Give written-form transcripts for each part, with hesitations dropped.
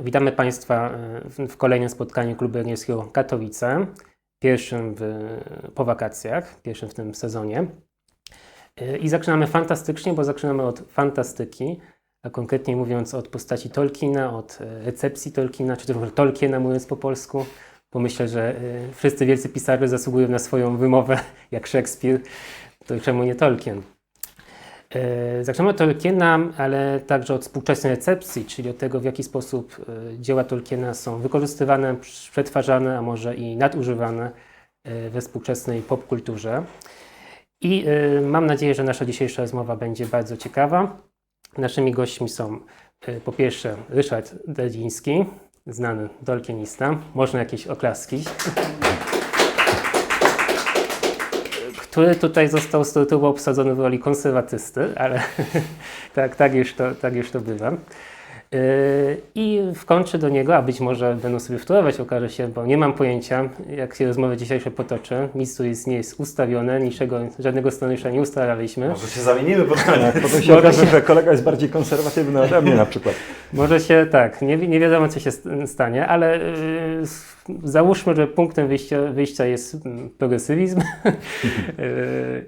Witamy Państwa w kolejnym spotkaniu Klubu Jagiellońskiego Katowice, pierwszym po wakacjach, pierwszym w tym sezonie. I zaczynamy fantastycznie, bo zaczynamy od fantastyki, a konkretnie mówiąc od postaci Tolkiena, od recepcji Tolkiena, czy też Tolkiena mówiąc po polsku, bo myślę, że wszyscy wielcy pisarze zasługują na swoją wymowę, jak Szekspir, to czemu nie Tolkien? Zaczynamy od Tolkiena, ale także od współczesnej recepcji, czyli od tego, w jaki sposób dzieła Tolkiena są wykorzystywane, przetwarzane, a może i nadużywane we współczesnej popkulturze. I mam nadzieję, że nasza dzisiejsza rozmowa będzie bardzo ciekawa. Naszymi gośćmi są po pierwsze Ryszard Dredziński, znany tolkienista, można jakieś oklaski, który tutaj został stylowo obsadzony w roli konserwatysty, ale tak już to bywa. I wkończę do niego, a być może będą sobie wtórować, okaże się, bo nie mam pojęcia, jak się rozmowa dzisiejsza potoczy. Nic tu nie jest ustawione, żadnego scenariusza nie ustalaliśmy. Może się zamienimy pod koniec. Potem się okaże, że kolega jest bardziej konserwatywny ode mnie na przykład. Może się, tak, nie wiadomo co się stanie, ale załóżmy, że punktem wyjścia jest progresywizm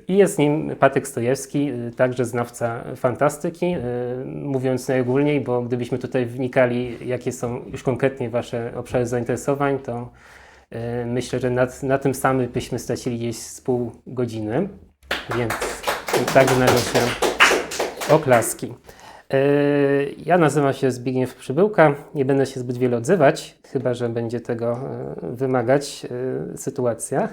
i jest nim Patryk Stojewski, także znawca fantastyki, mówiąc najogólniej, bo gdybyśmy tutaj wnikali, jakie są już konkretnie Wasze obszary zainteresowań, to myślę, że na tym samym byśmy stracili gdzieś z pół godziny, więc także należą oklaski. Ja nazywam się Zbigniew Przybyłka, nie będę się zbyt wiele odzywać, chyba że będzie tego wymagać sytuacja,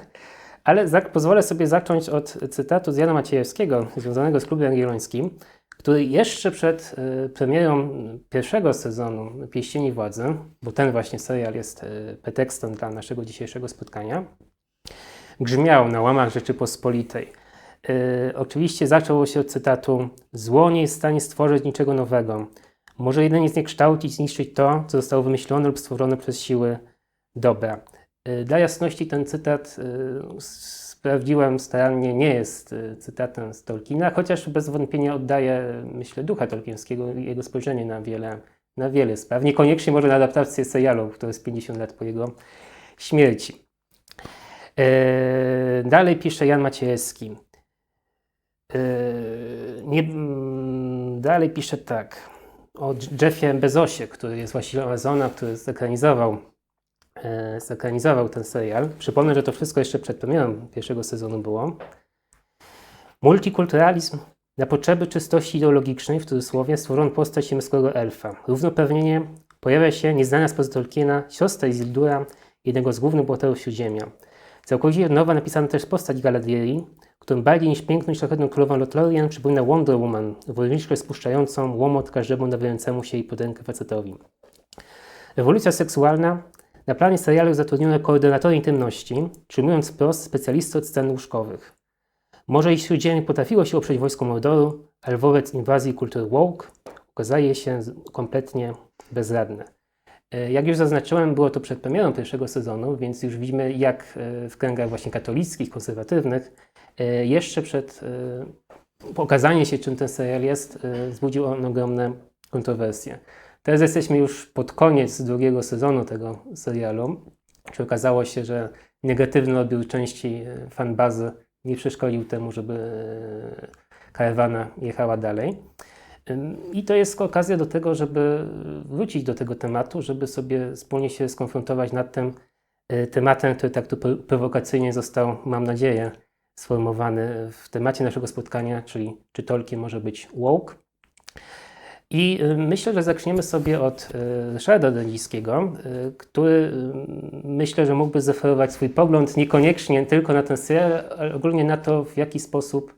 ale pozwolę sobie zacząć od cytatu z Jana Maciejewskiego, związanego z Klubem Jagiellońskim, który jeszcze przed premierą pierwszego sezonu Pieścieni Władzy, bo ten właśnie serial jest pretekstem dla naszego dzisiejszego spotkania, grzmiał na łamach Rzeczypospolitej. Oczywiście zaczęło się od cytatu: zło nie jest w stanie stworzyć niczego nowego. Może jedynie zniekształcić, zniszczyć to, co zostało wymyślone lub stworzone przez siły dobra. Dla jasności ten cytat sprawdziłem starannie, nie jest cytatem z Tolkiena, chociaż bez wątpienia oddaje, myślę, ducha tolkienskiego i jego spojrzenie na wiele spraw. Niekoniecznie może na adaptację serialu, który jest 50 lat po jego śmierci. Dalej pisze Jan Maciejewski. Dalej pisze tak o Jeffie Bezosie, który jest właścicielem Amazona, który zekranizował ten serial. Przypomnę, że to wszystko jeszcze przed premierą pierwszego sezonu było. Multikulturalizm na potrzeby czystości ideologicznej, w cudzysłowie, stworzono postać ziemskiego elfa. Równoprawnienie pojawia się nieznana spoza Tolkiena siostra Isildura, jednego z głównych bohaterów Śródziemia. Całkowicie nowa napisana też postać Galadrieli, którą bardziej niż piękną i szlachetną królową Lothlórien przypomina Wonder Woman, wojowniczkę spuszczającą łomot każdemu nawijającemu się jej pod rękę facetowi. Rewolucja seksualna. Na planie serialu zatrudniono koordynatora intymności, przyjmując wprost specjalistę od scen łóżkowych. Może i Śródziemie potrafiło się oprzeć wojskom Mordoru, ale wobec inwazji kultury woke okazuje się kompletnie bezradne. Jak już zaznaczyłem, było to przed premierą pierwszego sezonu, więc już widzimy, jak w kręgach właśnie katolickich, konserwatywnych, jeszcze przed pokazaniem się, czym ten serial jest, wzbudził on ogromne kontrowersje. Teraz jesteśmy już pod koniec drugiego sezonu tego serialu, gdzie okazało się, że negatywny odbiór części fanbazy nie przeszkodził temu, żeby karawana jechała dalej. I to jest okazja do tego, żeby wrócić do tego tematu, żeby sobie wspólnie się skonfrontować nad tym tematem, który tak tu prowokacyjnie został, mam nadzieję, sformułowany w temacie naszego spotkania, czyli czy Tolkien może być woke. I myślę, że zaczniemy sobie od Ryszarda Dredzińskiego, który myślę, że mógłby zaoferować swój pogląd niekoniecznie tylko na ten serial, ale ogólnie na to, w jaki sposób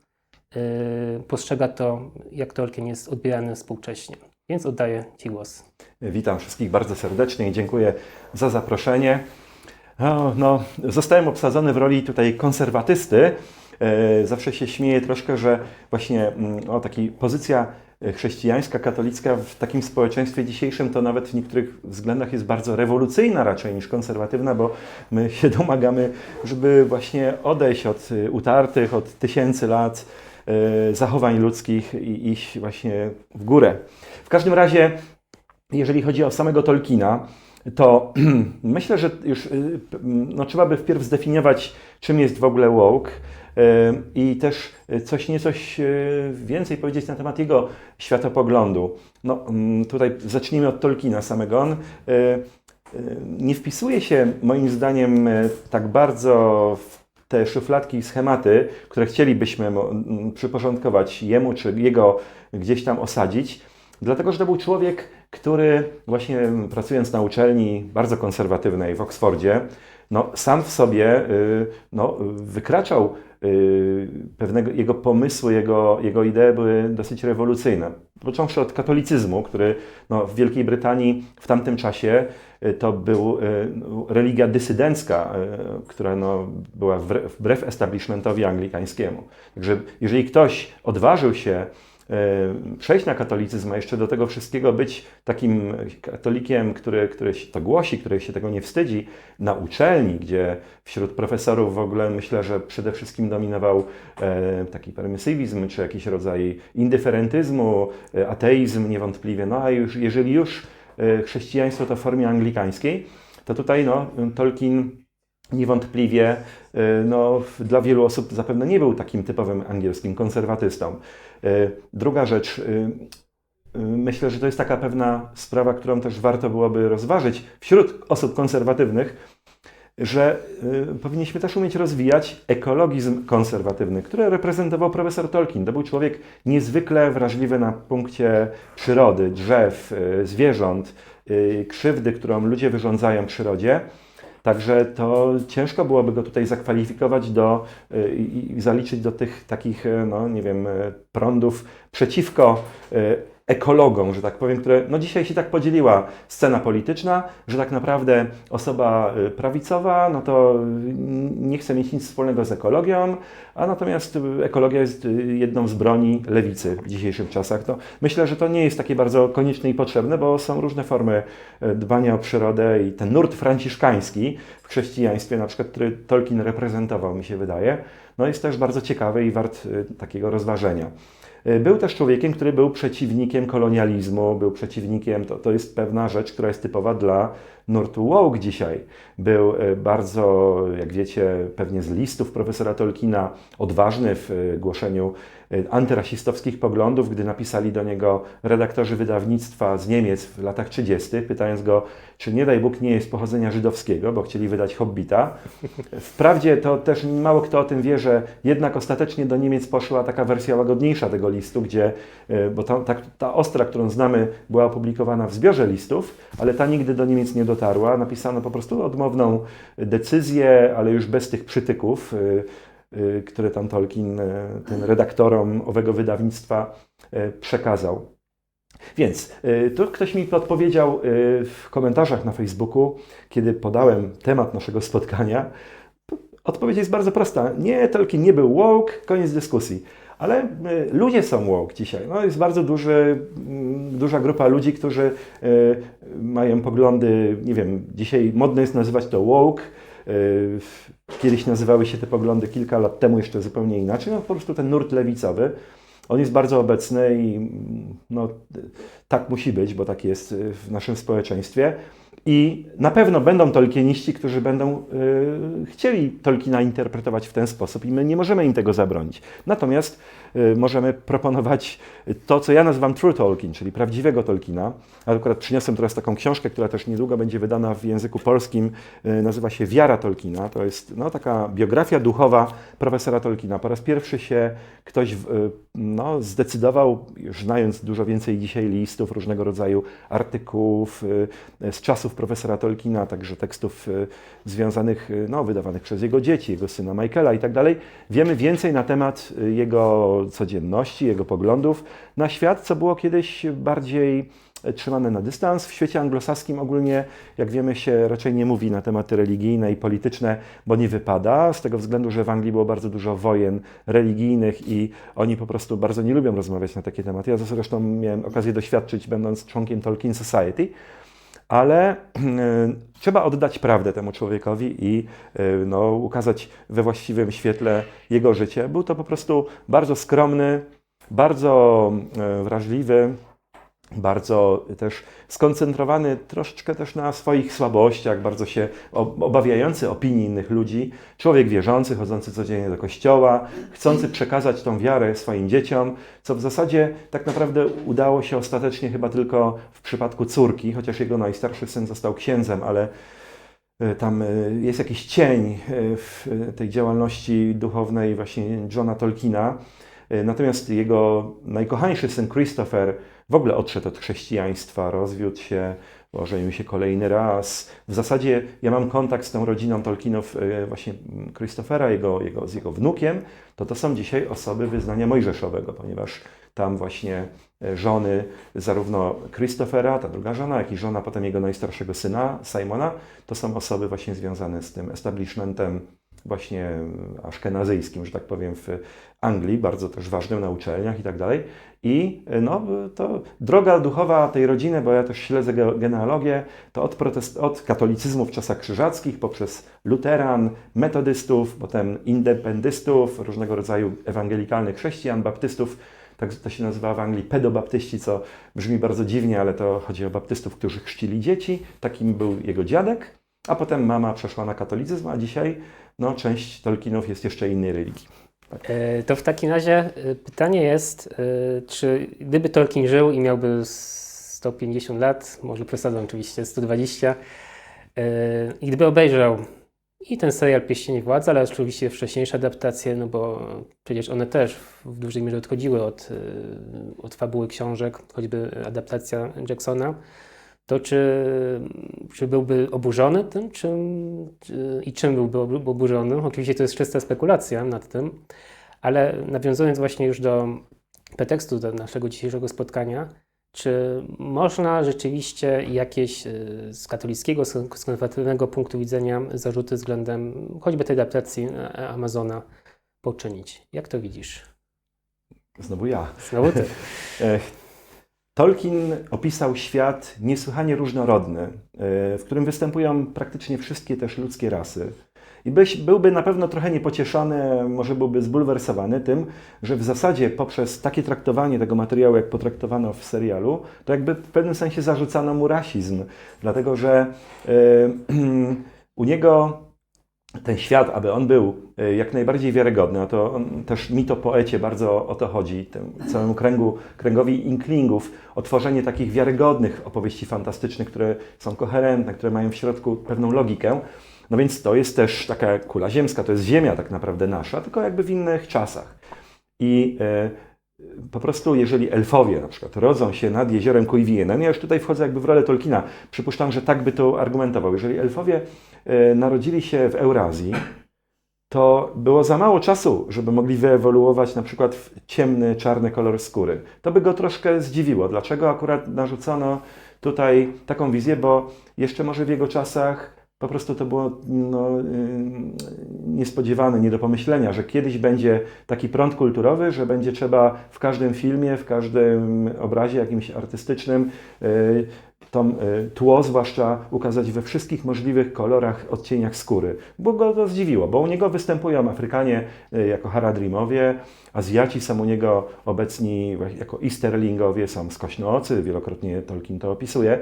postrzega to, jak Tolkien jest odbierany współcześnie. Więc oddaję Ci głos. Witam wszystkich bardzo serdecznie i dziękuję za zaproszenie. Zostałem obsadzony w roli tutaj konserwatysty. Zawsze się śmieję troszkę, że właśnie taka pozycja chrześcijańska, katolicka w takim społeczeństwie dzisiejszym to nawet w niektórych względach jest bardzo rewolucyjna raczej niż konserwatywna, bo my się domagamy, żeby właśnie odejść od utartych, od tysięcy lat zachowań ludzkich i iść właśnie w górę. W każdym razie jeżeli chodzi o samego Tolkiena, to myślę, że już no, trzeba by wpierw zdefiniować, czym jest w ogóle woke i też coś więcej powiedzieć na temat jego światopoglądu. No, tutaj zacznijmy od Tolkiena samego. On nie wpisuje się moim zdaniem tak bardzo w te szufladki i schematy, które chcielibyśmy przyporządkować jemu czy jego gdzieś tam osadzić, dlatego że to był człowiek, który właśnie pracując na uczelni bardzo konserwatywnej w Oksfordzie, no, sam w sobie no, wykraczał pewnego, jego pomysły, jego idee były dosyć rewolucyjne. Począwszy od katolicyzmu, który no, w Wielkiej Brytanii w tamtym czasie to był religia dysydencka, która no, była wbrew establishmentowi anglikańskiemu. Także jeżeli ktoś odważył się przejść na katolicyzm, a jeszcze do tego wszystkiego być takim katolikiem, który to głosi, który się tego nie wstydzi, na uczelni, gdzie wśród profesorów w ogóle myślę, że przede wszystkim dominował taki permisywizm, czy jakiś rodzaj indyferentyzmu, ateizm niewątpliwie, no a jeżeli już chrześcijaństwo to w formie anglikańskiej, to tutaj no, Tolkien niewątpliwie no, dla wielu osób zapewne nie był takim typowym angielskim konserwatystą. Druga rzecz, myślę, że to jest taka pewna sprawa, którą też warto byłoby rozważyć wśród osób konserwatywnych, że powinniśmy też umieć rozwijać ekologizm konserwatywny, który reprezentował profesor Tolkien. To był człowiek niezwykle wrażliwy na punkcie przyrody, drzew, zwierząt, krzywdy, którą ludzie wyrządzają przyrodzie. Także to ciężko byłoby go tutaj zakwalifikować i zaliczyć do tych takich, no nie wiem, prądów przeciwko ekologom, że tak powiem, które no dzisiaj się tak podzieliła scena polityczna, że tak naprawdę osoba prawicowa, no to nie chce mieć nic wspólnego z ekologią, a natomiast ekologia jest jedną z broni lewicy w dzisiejszych czasach. To myślę, że to nie jest takie bardzo konieczne i potrzebne, bo są różne formy dbania o przyrodę i ten nurt franciszkański w chrześcijaństwie, na przykład, który Tolkien reprezentował, mi się wydaje, no jest też bardzo ciekawy i wart takiego rozważenia. Był też człowiekiem, który był przeciwnikiem kolonializmu, był przeciwnikiem, to jest pewna rzecz, która jest typowa dla nurtu woke dzisiaj. Był bardzo, jak wiecie, pewnie z listów profesora Tolkiena, odważny w głoszeniu antyrasistowskich poglądów, gdy napisali do niego redaktorzy wydawnictwa z Niemiec w latach 30., pytając go, czy nie daj Bóg nie jest pochodzenia żydowskiego, bo chcieli wydać Hobbita. Wprawdzie to też mało kto o tym wie, że jednak ostatecznie do Niemiec poszła taka wersja łagodniejsza tego listu, gdzie, bo ta ostra, którą znamy, była opublikowana w zbiorze listów, ale ta nigdy do Niemiec nie dotarła. Napisano po prostu odmowną decyzję, ale już bez tych przytyków, które tam Tolkien tym redaktorom owego wydawnictwa przekazał. Więc tu ktoś mi podpowiedział w komentarzach na Facebooku, kiedy podałem temat naszego spotkania. Odpowiedź jest bardzo prosta. Nie, Tolkien nie był woke, koniec dyskusji. Ale ludzie są woke dzisiaj. No, jest bardzo duża grupa ludzi, którzy mają poglądy, nie wiem, dzisiaj modne jest nazywać to woke. Kiedyś nazywały się te poglądy kilka lat temu jeszcze zupełnie inaczej. No, po prostu ten nurt lewicowy, on jest bardzo obecny i no, tak musi być, bo tak jest w naszym społeczeństwie. I na pewno będą tolkieniści, którzy będą chcieli Tolkiena interpretować w ten sposób i my nie możemy im tego zabronić. Natomiast możemy proponować to, co ja nazywam True Tolkien, czyli prawdziwego Tolkiena. Akurat przyniosłem teraz taką książkę, która też niedługo będzie wydana w języku polskim. Nazywa się Wiara Tolkiena. To jest no, taka biografia duchowa profesora Tolkiena. Po raz pierwszy się ktoś no, zdecydował, już znając dużo więcej dzisiaj listów, różnego rodzaju artykułów z czasów profesora Tolkiena, także tekstów związanych, no, wydawanych przez jego dzieci, jego syna Michaela i tak dalej. Wiemy więcej na temat jego codzienności, jego poglądów na świat, co było kiedyś bardziej trzymane na dystans. W świecie anglosaskim ogólnie, jak wiemy, się raczej nie mówi na tematy religijne i polityczne, bo nie wypada, z tego względu, że w Anglii było bardzo dużo wojen religijnych i oni po prostu bardzo nie lubią rozmawiać na takie tematy. Ja zresztą miałem okazję doświadczyć, będąc członkiem Tolkien Society, ale trzeba oddać prawdę temu człowiekowi i no, ukazać we właściwym świetle jego życie. Był to po prostu bardzo skromny, bardzo wrażliwy, bardzo też skoncentrowany troszeczkę też na swoich słabościach, bardzo się obawiający opinii innych ludzi, człowiek wierzący, chodzący codziennie do kościoła, chcący przekazać tą wiarę swoim dzieciom, co w zasadzie tak naprawdę udało się ostatecznie chyba tylko w przypadku córki, chociaż jego najstarszy syn został księdzem, ale tam jest jakiś cień w tej działalności duchownej właśnie Johna Tolkiena. Natomiast jego najkochańszy syn Christopher w ogóle odszedł od chrześcijaństwa, rozwiódł się, ożenił się kolejny raz. W zasadzie ja mam kontakt z tą rodziną Tolkienów, właśnie Christophera, z jego wnukiem, to są dzisiaj osoby wyznania mojżeszowego, ponieważ tam właśnie żony zarówno Christophera, ta druga żona, jak i żona potem jego najstarszego syna, Simona, to są osoby właśnie związane z tym establishmentem właśnie aszkenazyjskim, że tak powiem, w Anglii, bardzo też ważnym na uczelniach i tak dalej. I no, to droga duchowa tej rodziny, bo ja też śledzę genealogię, to od katolicyzmu w czasach krzyżackich, poprzez luteran, metodystów, potem independystów, różnego rodzaju ewangelikalnych chrześcijan, baptystów, tak to się nazywa w Anglii pedobaptyści, co brzmi bardzo dziwnie, ale to chodzi o baptystów, którzy chrzcili dzieci. Takim był jego dziadek, a potem mama przeszła na katolicyzm, a dzisiaj no, część Tolkienów jest jeszcze innej religii. Tak. To w takim razie pytanie jest, czy gdyby Tolkien żył i miałby 150 lat, może przesadzam oczywiście, 120, i gdyby obejrzał i ten serial Pierścienie Władzy, ale oczywiście wcześniejsze adaptacje, no bo przecież one też w dużej mierze odchodziły od fabuły książek, choćby adaptacja Jacksona, to czy byłby oburzony tym, i czym byłby oburzony? Oczywiście to jest czysta spekulacja nad tym, ale nawiązując właśnie już do pretekstu do naszego dzisiejszego spotkania, czy można rzeczywiście jakieś z katolickiego, z konserwatywnego punktu widzenia zarzuty względem choćby tej adaptacji Amazona poczynić? Jak to widzisz? Znowu ja. Znowu ty. Tolkien opisał świat niesłychanie różnorodny, w którym występują praktycznie wszystkie też ludzkie rasy. I byłby na pewno trochę niepocieszony, może byłby zbulwersowany tym, że w zasadzie poprzez takie traktowanie tego materiału, jak potraktowano w serialu, to jakby w pewnym sensie zarzucano mu rasizm, dlatego że u niego ten świat, aby on był jak najbardziej wiarygodny, a to też mitopoecie bardzo o to chodzi, temu całemu kręgowi inklingów, o tworzenie takich wiarygodnych opowieści fantastycznych, które są koherentne, które mają w środku pewną logikę. No więc to jest też taka kula ziemska, to jest ziemia tak naprawdę nasza, tylko jakby w innych czasach. I po prostu jeżeli elfowie na przykład rodzą się nad jeziorem Cuiviénen, ja już tutaj wchodzę jakby w rolę Tolkiena, przypuszczam, że tak by to argumentował. Jeżeli elfowie narodzili się w Eurazji, to było za mało czasu, żeby mogli wyewoluować na przykład w ciemny, czarny kolor skóry. To by go troszkę zdziwiło. Dlaczego akurat narzucono tutaj taką wizję, bo jeszcze może w jego czasach po prostu to było niespodziewane, nie do pomyślenia, że kiedyś będzie taki prąd kulturowy, że będzie trzeba w każdym filmie, w każdym obrazie jakimś artystycznym tło zwłaszcza ukazać we wszystkich możliwych kolorach, odcieniach skóry. Bo go to zdziwiło, bo u niego występują Afrykanie jako Haradrimowie, Azjaci są u niego obecni jako Easterlingowie, są skośnoocy, wielokrotnie Tolkien to opisuje.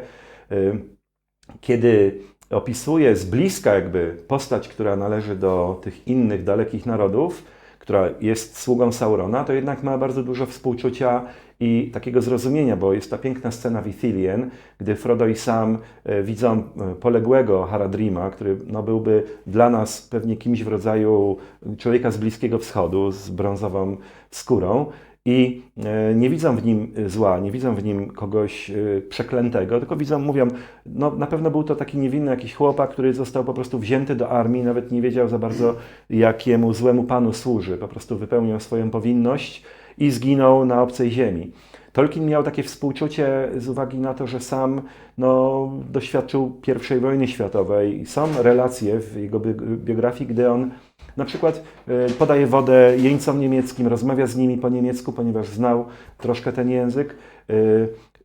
Kiedy opisuje z bliska jakby postać, która należy do tych innych, dalekich narodów, która jest sługą Saurona, to jednak ma bardzo dużo współczucia i takiego zrozumienia, bo jest ta piękna scena w Ithilien, gdy Frodo i Sam widzą poległego Haradrima, który no, byłby dla nas pewnie kimś w rodzaju człowieka z Bliskiego Wschodu, z brązową skórą, i nie widzą w nim zła, nie widzą w nim kogoś przeklętego, tylko widzą, mówią, no na pewno był to taki niewinny jakiś chłopak, który został po prostu wzięty do armii, nawet nie wiedział za bardzo, jakiemu złemu panu służy. Po prostu wypełniał swoją powinność i zginął na obcej ziemi. Tolkien miał takie współczucie z uwagi na to, że sam doświadczył I wojny światowej. Są relacje w jego biografii, gdy on na przykład podaje wodę jeńcom niemieckim, rozmawia z nimi po niemiecku, ponieważ znał troszkę ten język.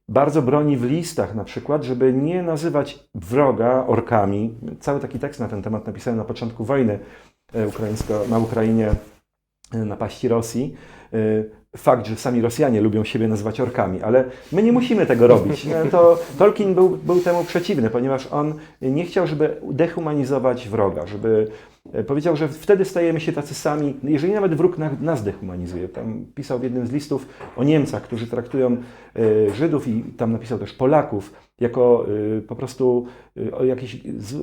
Bardzo broni w listach na przykład, żeby nie nazywać wroga orkami. Cały taki tekst na ten temat napisałem na początku wojny na Ukrainie, napaści Rosji. fakt, że sami Rosjanie lubią siebie nazywać orkami, ale my nie musimy tego robić. To Tolkien był temu przeciwny, ponieważ on nie chciał, żeby dehumanizować wroga, żeby powiedział, że wtedy stajemy się tacy sami, jeżeli nawet wróg nas dehumanizuje. Tam pisał w jednym z listów o Niemcach, którzy traktują Żydów i tam napisał też Polaków jako po prostu jakiś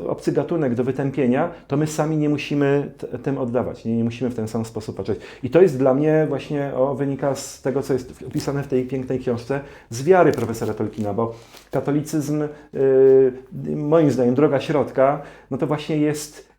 obcy gatunek do wytępienia, to my sami nie musimy tym oddawać, nie musimy w ten sam sposób patrzeć. I to jest dla mnie właśnie wynika z tego, co jest opisane w tej pięknej książce, z wiary profesora Tolkiena, bo katolicyzm, moim zdaniem, droga środka, no to właśnie jest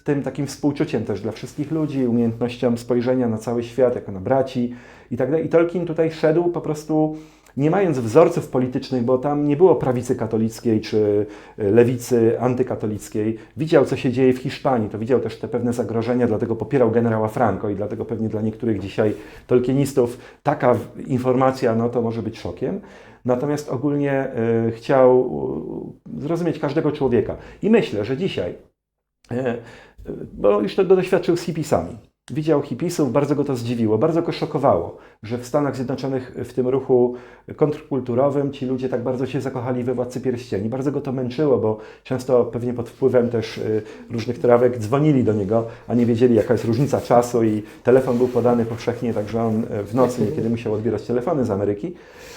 tym takim współczuciem też dla wszystkich ludzi, umiejętnością spojrzenia na cały świat, jako na braci i tak dalej. I Tolkien tutaj szedł po prostu, nie mając wzorców politycznych, bo tam nie było prawicy katolickiej czy lewicy antykatolickiej. Widział, co się dzieje w Hiszpanii, to widział też te pewne zagrożenia, dlatego popierał generała Franco i dlatego pewnie dla niektórych dzisiaj tolkienistów taka informacja, no to może być szokiem. Natomiast ogólnie chciał zrozumieć każdego człowieka. I myślę, że dzisiaj, bo już tego doświadczył z hipisami. Widział hipisów, bardzo go to zdziwiło, bardzo go szokowało, że w Stanach Zjednoczonych w tym ruchu kontrkulturowym ci ludzie tak bardzo się zakochali we Władcy Pierścieni. Bardzo go to męczyło, bo często pewnie pod wpływem też różnych trawek dzwonili do niego, a nie wiedzieli, jaka jest różnica czasu i telefon był podany powszechnie, także on w nocy niekiedy musiał odbierać telefony z Ameryki.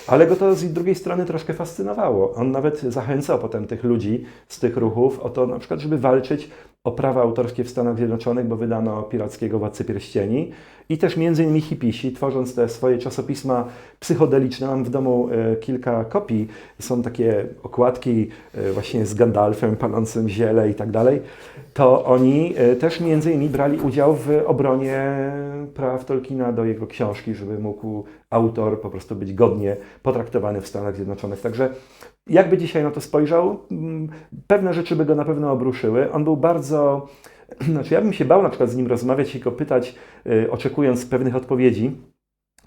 Ale go to z drugiej strony troszkę fascynowało. On nawet zachęcał potem tych ludzi z tych ruchów o to na przykład, żeby walczyć o prawa autorskie w Stanach Zjednoczonych, bo wydano pirackiego Władcę Pierścieni. I też między innymi hipisi, tworząc te swoje czasopisma psychodeliczne, mam w domu kilka kopii, są takie okładki właśnie z Gandalfem, palącym ziele i tak dalej, to oni też między innymi brali udział w obronie praw Tolkiena do jego książki, żeby mógł autor po prostu być godnie potraktowany w Stanach Zjednoczonych. Także jakby dzisiaj na to spojrzał, pewne rzeczy by go na pewno obruszyły. On był bardzo... Znaczy ja bym się bał na przykład z nim rozmawiać i go pytać, oczekując pewnych odpowiedzi,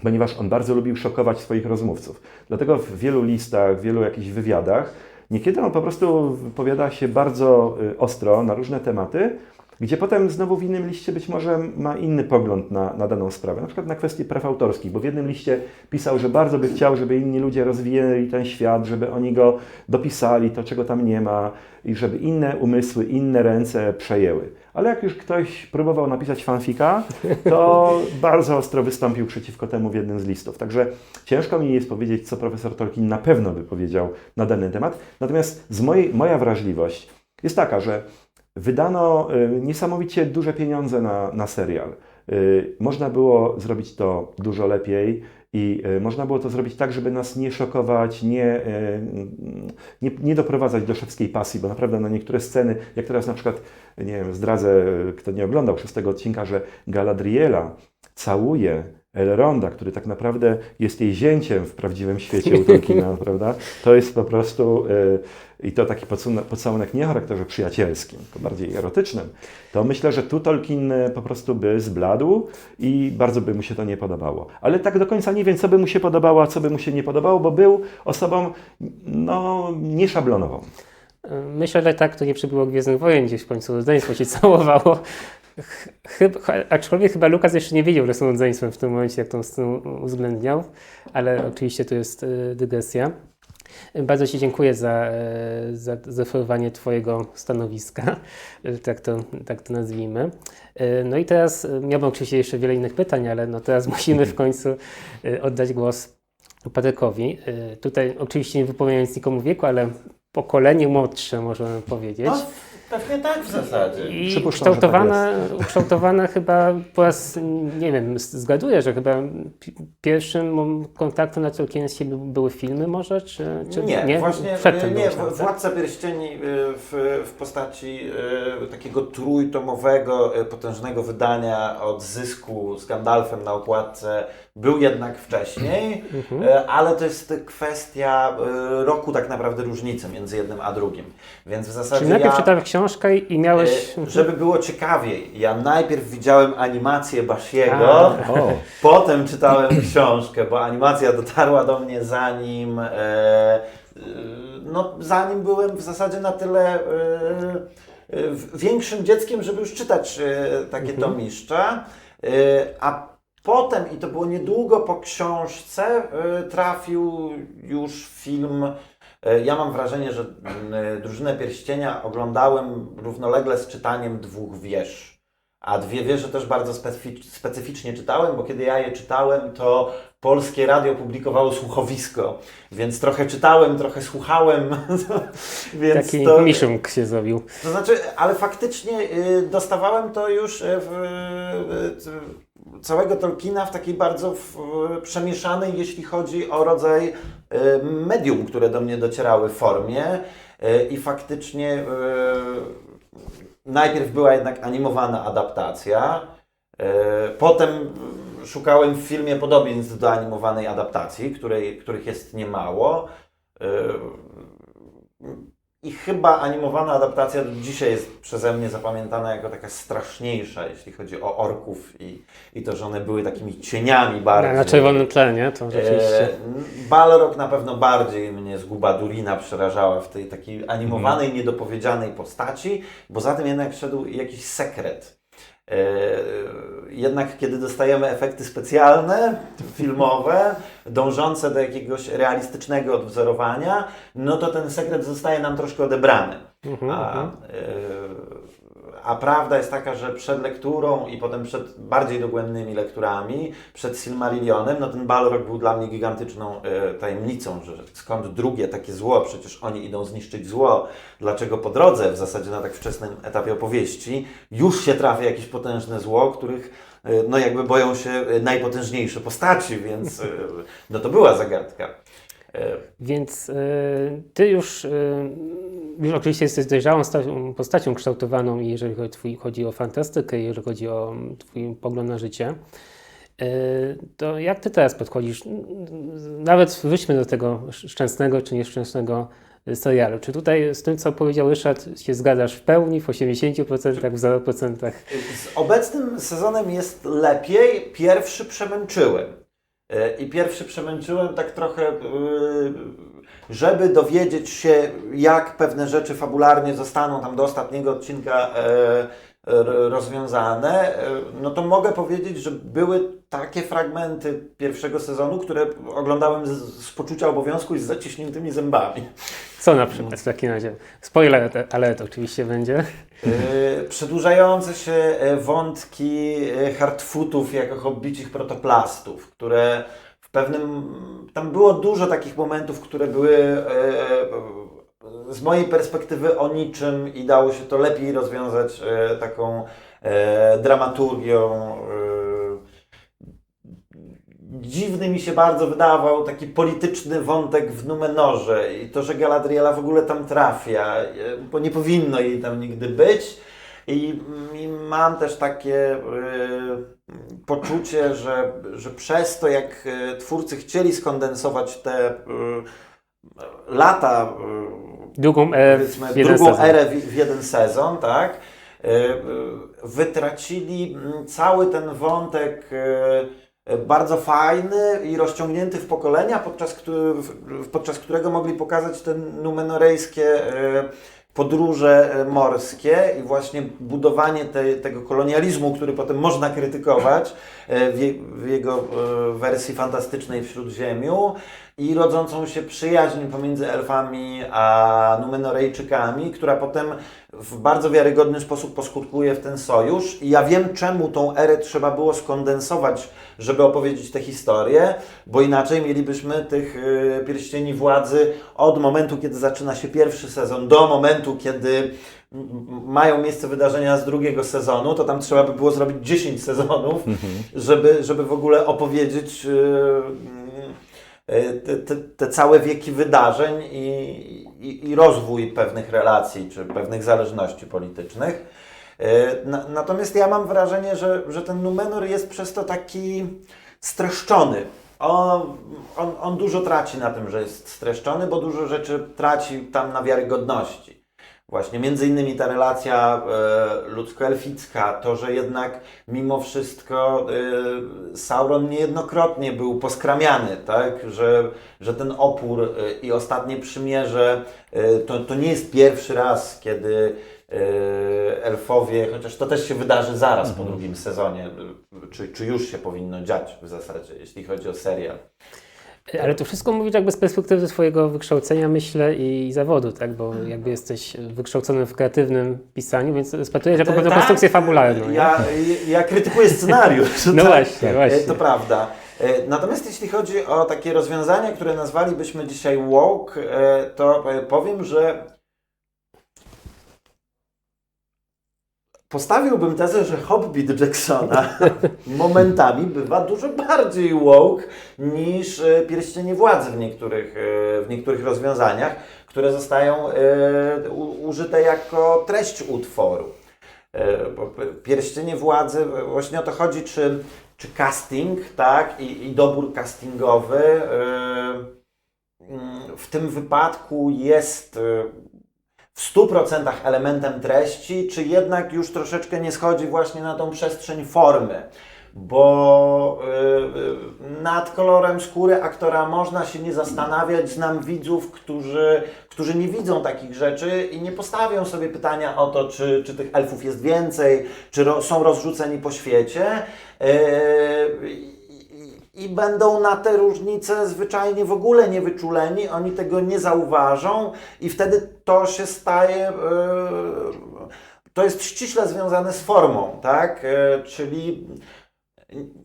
ponieważ on bardzo lubił szokować swoich rozmówców. Dlatego w wielu listach, w wielu jakichś wywiadach, niekiedy on po prostu wypowiada się bardzo ostro na różne tematy, gdzie potem znowu w innym liście być może ma inny pogląd na daną sprawę, na przykład na kwestie praw autorskich, bo w jednym liście pisał, że bardzo by chciał, żeby inni ludzie rozwijali ten świat, żeby oni go dopisali, to czego tam nie ma i żeby inne umysły, inne ręce przejęły. Ale jak już ktoś próbował napisać fanfika, to bardzo ostro wystąpił przeciwko temu w jednym z listów. Także ciężko mi jest powiedzieć, co profesor Tolkien na pewno by powiedział na dany temat. Natomiast moja wrażliwość jest taka, że wydano niesamowicie duże pieniądze na serial. Można było zrobić to dużo lepiej i można było to zrobić tak, żeby nas nie szokować, nie doprowadzać do szewskiej pasji, bo naprawdę na niektóre sceny, jak teraz na przykład, nie wiem, zdradzę, kto nie oglądał 6 odcinka, że Galadriela całuje Elronda, który tak naprawdę jest jej zięciem w prawdziwym świecie u Tolkiena, prawda? To jest po prostu, i to taki pocałunek nie o charakterze przyjacielskim, tylko bardziej erotycznym, to myślę, że tu Tolkien po prostu by zbladł i bardzo by mu się to nie podobało. Ale tak do końca nie wiem, co by mu się podobało, a co by mu się nie podobało, bo był osobą, no, nieszablonową. Myślę, że tak to nie przybyło Gwiezdnych Wojen, gdzieś w końcu rodzeństwo się całowało. Aczkolwiek chyba Lukas jeszcze nie wiedział, że są rodzeństwem w tym momencie, jak tą scenę uwzględniał, ale oczywiście to jest dygresja. Bardzo Ci dziękuję za zaoferowanie Twojego stanowiska, tak to nazwijmy. No i teraz miałbym oczywiście jeszcze wiele innych pytań, ale no teraz musimy w końcu oddać głos Patrykowi. Tutaj oczywiście nie wypowiadając nikomu wieku, ale pokolenie młodsze, możemy powiedzieć. No, pewnie tak w zasadzie. I ukształtowana chyba po raz, nie wiem, zgaduję, że chyba pierwszym kontaktem na Tolkiensie były filmy może, czy nie? Właśnie przedtem nie, było, Władca Pierścieni w postaci takiego trójtomowego, potężnego wydania od Zysku z Gandalfem na okładce był jednak wcześniej, ale to jest kwestia roku tak naprawdę różnicy między jednym a drugim. Więc w zasadzie czyli najpierw czytałeś książkę i miałeś... Żeby było ciekawiej, ja najpierw widziałem animację Bashiego, potem czytałem książkę, bo animacja dotarła do mnie zanim byłem w zasadzie na tyle większym dzieckiem, żeby już czytać takie tomiszcza, a Potem, i to było niedługo po książce, trafił już film. Ja mam wrażenie, że Drużynę Pierścienia oglądałem równolegle z czytaniem Dwóch wież. A Dwie wieże też bardzo specyficznie czytałem, bo kiedy ja je czytałem, to Polskie Radio publikowało słuchowisko, więc trochę czytałem, trochę słuchałem. Więc Taki to, miszunk się zrobił. to znaczy, ale faktycznie dostawałem to już całego Tolkiena w takiej bardzo przemieszanej, jeśli chodzi o rodzaj medium, które do mnie docierały formie. I faktycznie najpierw była jednak animowana adaptacja, potem szukałem w filmie podobieństw do animowanej adaptacji, których jest niemało. I chyba animowana adaptacja do dzisiaj jest przeze mnie zapamiętana jako taka straszniejsza, jeśli chodzi o orków i to, że one były takimi cieniami bardziej. Na czerwonym tle, nie? To rzeczywiście. Balrog na pewno bardziej mnie zguba Durina przerażała w tej takiej animowanej, niedopowiedzianej postaci, bo za tym jednak szedł jakiś sekret. Jednak kiedy dostajemy efekty specjalne, filmowe, dążące do jakiegoś realistycznego odwzorowania, no to ten sekret zostaje nam troszkę odebrany. A prawda jest taka, że przed lekturą i potem przed bardziej dogłębnymi lekturami, przed Silmarillionem, no ten Balrog był dla mnie gigantyczną tajemnicą, że skąd drugie takie zło, przecież oni idą zniszczyć zło, dlaczego po drodze, w zasadzie na tak wczesnym etapie opowieści, już się trafia jakieś potężne zło, których no jakby boją się najpotężniejsze postaci, więc no to była zagadka. Więc ty już oczywiście jesteś dojrzałą postacią kształtowaną, jeżeli chodzi o fantastykę, jeżeli chodzi o twój pogląd na życie. To jak ty teraz podchodzisz? Nawet wróćmy do tego szczęsnego czy nieszczęsnego serialu. Czy tutaj z tym, co powiedział Ryszard, się zgadzasz w pełni, w 80%, w 0%? Z obecnym sezonem jest lepiej. Pierwszy przemęczyłem. I pierwszy przemęczyłem tak trochę, żeby dowiedzieć się, jak pewne rzeczy fabularnie zostaną tam do ostatniego odcinka rozwiązane, no to mogę powiedzieć, że były takie fragmenty pierwszego sezonu, które oglądałem z poczucia obowiązku i z zaciśniętymi zębami. Co na przykład w takim razie? Spoiler alert oczywiście będzie. Przedłużające się wątki hardfootów jako hobbicich protoplastów, które w pewnym... Tam było dużo takich momentów, które były z mojej perspektywy o niczym i dało się to lepiej rozwiązać taką dramaturgią. Dziwny mi się bardzo wydawał taki polityczny wątek w Numenorze i to, że Galadriela w ogóle tam trafia, bo nie powinno jej tam nigdy być. I mam też takie poczucie, że przez to, jak twórcy chcieli skondensować te lata, Drugą erę w jeden sezon, tak, wytracili cały ten wątek bardzo fajny i rozciągnięty w pokolenia, podczas którego mogli pokazać te numenorejskie podróże morskie i właśnie budowanie tego kolonializmu, który potem można krytykować w jego wersji fantastycznej w Śródziemiu i rodzącą się przyjaźń pomiędzy elfami a Numenorejczykami, która potem w bardzo wiarygodny sposób poskutkuje w ten sojusz. I ja wiem, czemu tą erę trzeba było skondensować, żeby opowiedzieć tę historię, bo inaczej mielibyśmy tych Pierścieni Władzy od momentu, kiedy zaczyna się pierwszy sezon, do momentu, kiedy mają miejsce wydarzenia z drugiego sezonu, to tam trzeba by było zrobić 10 sezonów, żeby w ogóle opowiedzieć te całe wieki wydarzeń i rozwój pewnych relacji czy pewnych zależności politycznych. Natomiast ja mam wrażenie, że ten Numenor jest przez to taki streszczony. On dużo traci na tym, że jest streszczony, bo dużo rzeczy traci tam na wiarygodności. Właśnie między innymi ta relacja ludzko-elficka, to, że jednak mimo wszystko Sauron niejednokrotnie był poskramiany, tak? Że ten opór i ostatnie przymierze to nie jest pierwszy raz, kiedy elfowie, chociaż to też się wydarzy zaraz po drugim sezonie, czy już się powinno dziać w zasadzie, jeśli chodzi o serial. Ale to wszystko mówisz jakby z perspektywy swojego wykształcenia, myślę, i zawodu, tak? Bo jakby jesteś wykształcony w kreatywnym pisaniu, więc rozpatrujesz jako pewną konstrukcję fabularną. nie? Ja krytykuję scenariusz. No tak? właśnie. To prawda. Natomiast jeśli chodzi o takie rozwiązania, które nazwalibyśmy dzisiaj woke, to powiem, że postawiłbym tezę, że Hobbit Jacksona momentami bywa dużo bardziej woke niż Pierścienie Władzy w niektórych rozwiązaniach, które zostają użyte jako treść utworu. Bo Pierścienie Władzy, właśnie o to chodzi, czy casting, tak, i dobór castingowy w tym wypadku jest w 100% elementem treści, czy jednak już troszeczkę nie schodzi właśnie na tą przestrzeń formy. Bo nad kolorem skóry aktora można się nie zastanawiać. Znam widzów, którzy nie widzą takich rzeczy i nie postawią sobie pytania o to, czy tych elfów jest więcej, czy są rozrzuceni po świecie. I będą na te różnice zwyczajnie w ogóle niewyczuleni, oni tego nie zauważą i wtedy to się staje, to jest ściśle związane z formą, tak? Czyli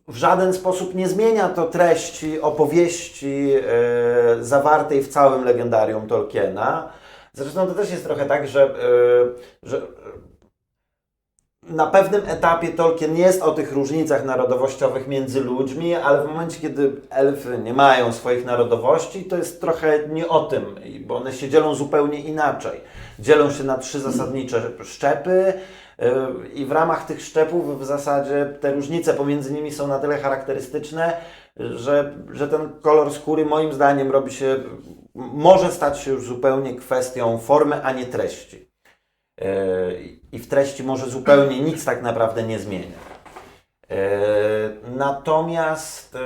w żaden sposób nie zmienia to treści opowieści zawartej w całym legendarium Tolkiena. Zresztą to też jest trochę tak, że na pewnym etapie Tolkien jest o tych różnicach narodowościowych między ludźmi, ale w momencie, kiedy elfy nie mają swoich narodowości, to jest trochę nie o tym, bo one się dzielą zupełnie inaczej. Dzielą się na 3 zasadnicze szczepy i w ramach tych szczepów w zasadzie te różnice pomiędzy nimi są na tyle charakterystyczne, że ten kolor skóry moim zdaniem może stać się już zupełnie kwestią formy, a nie treści. I w treści może zupełnie nic tak naprawdę nie zmienia. Natomiast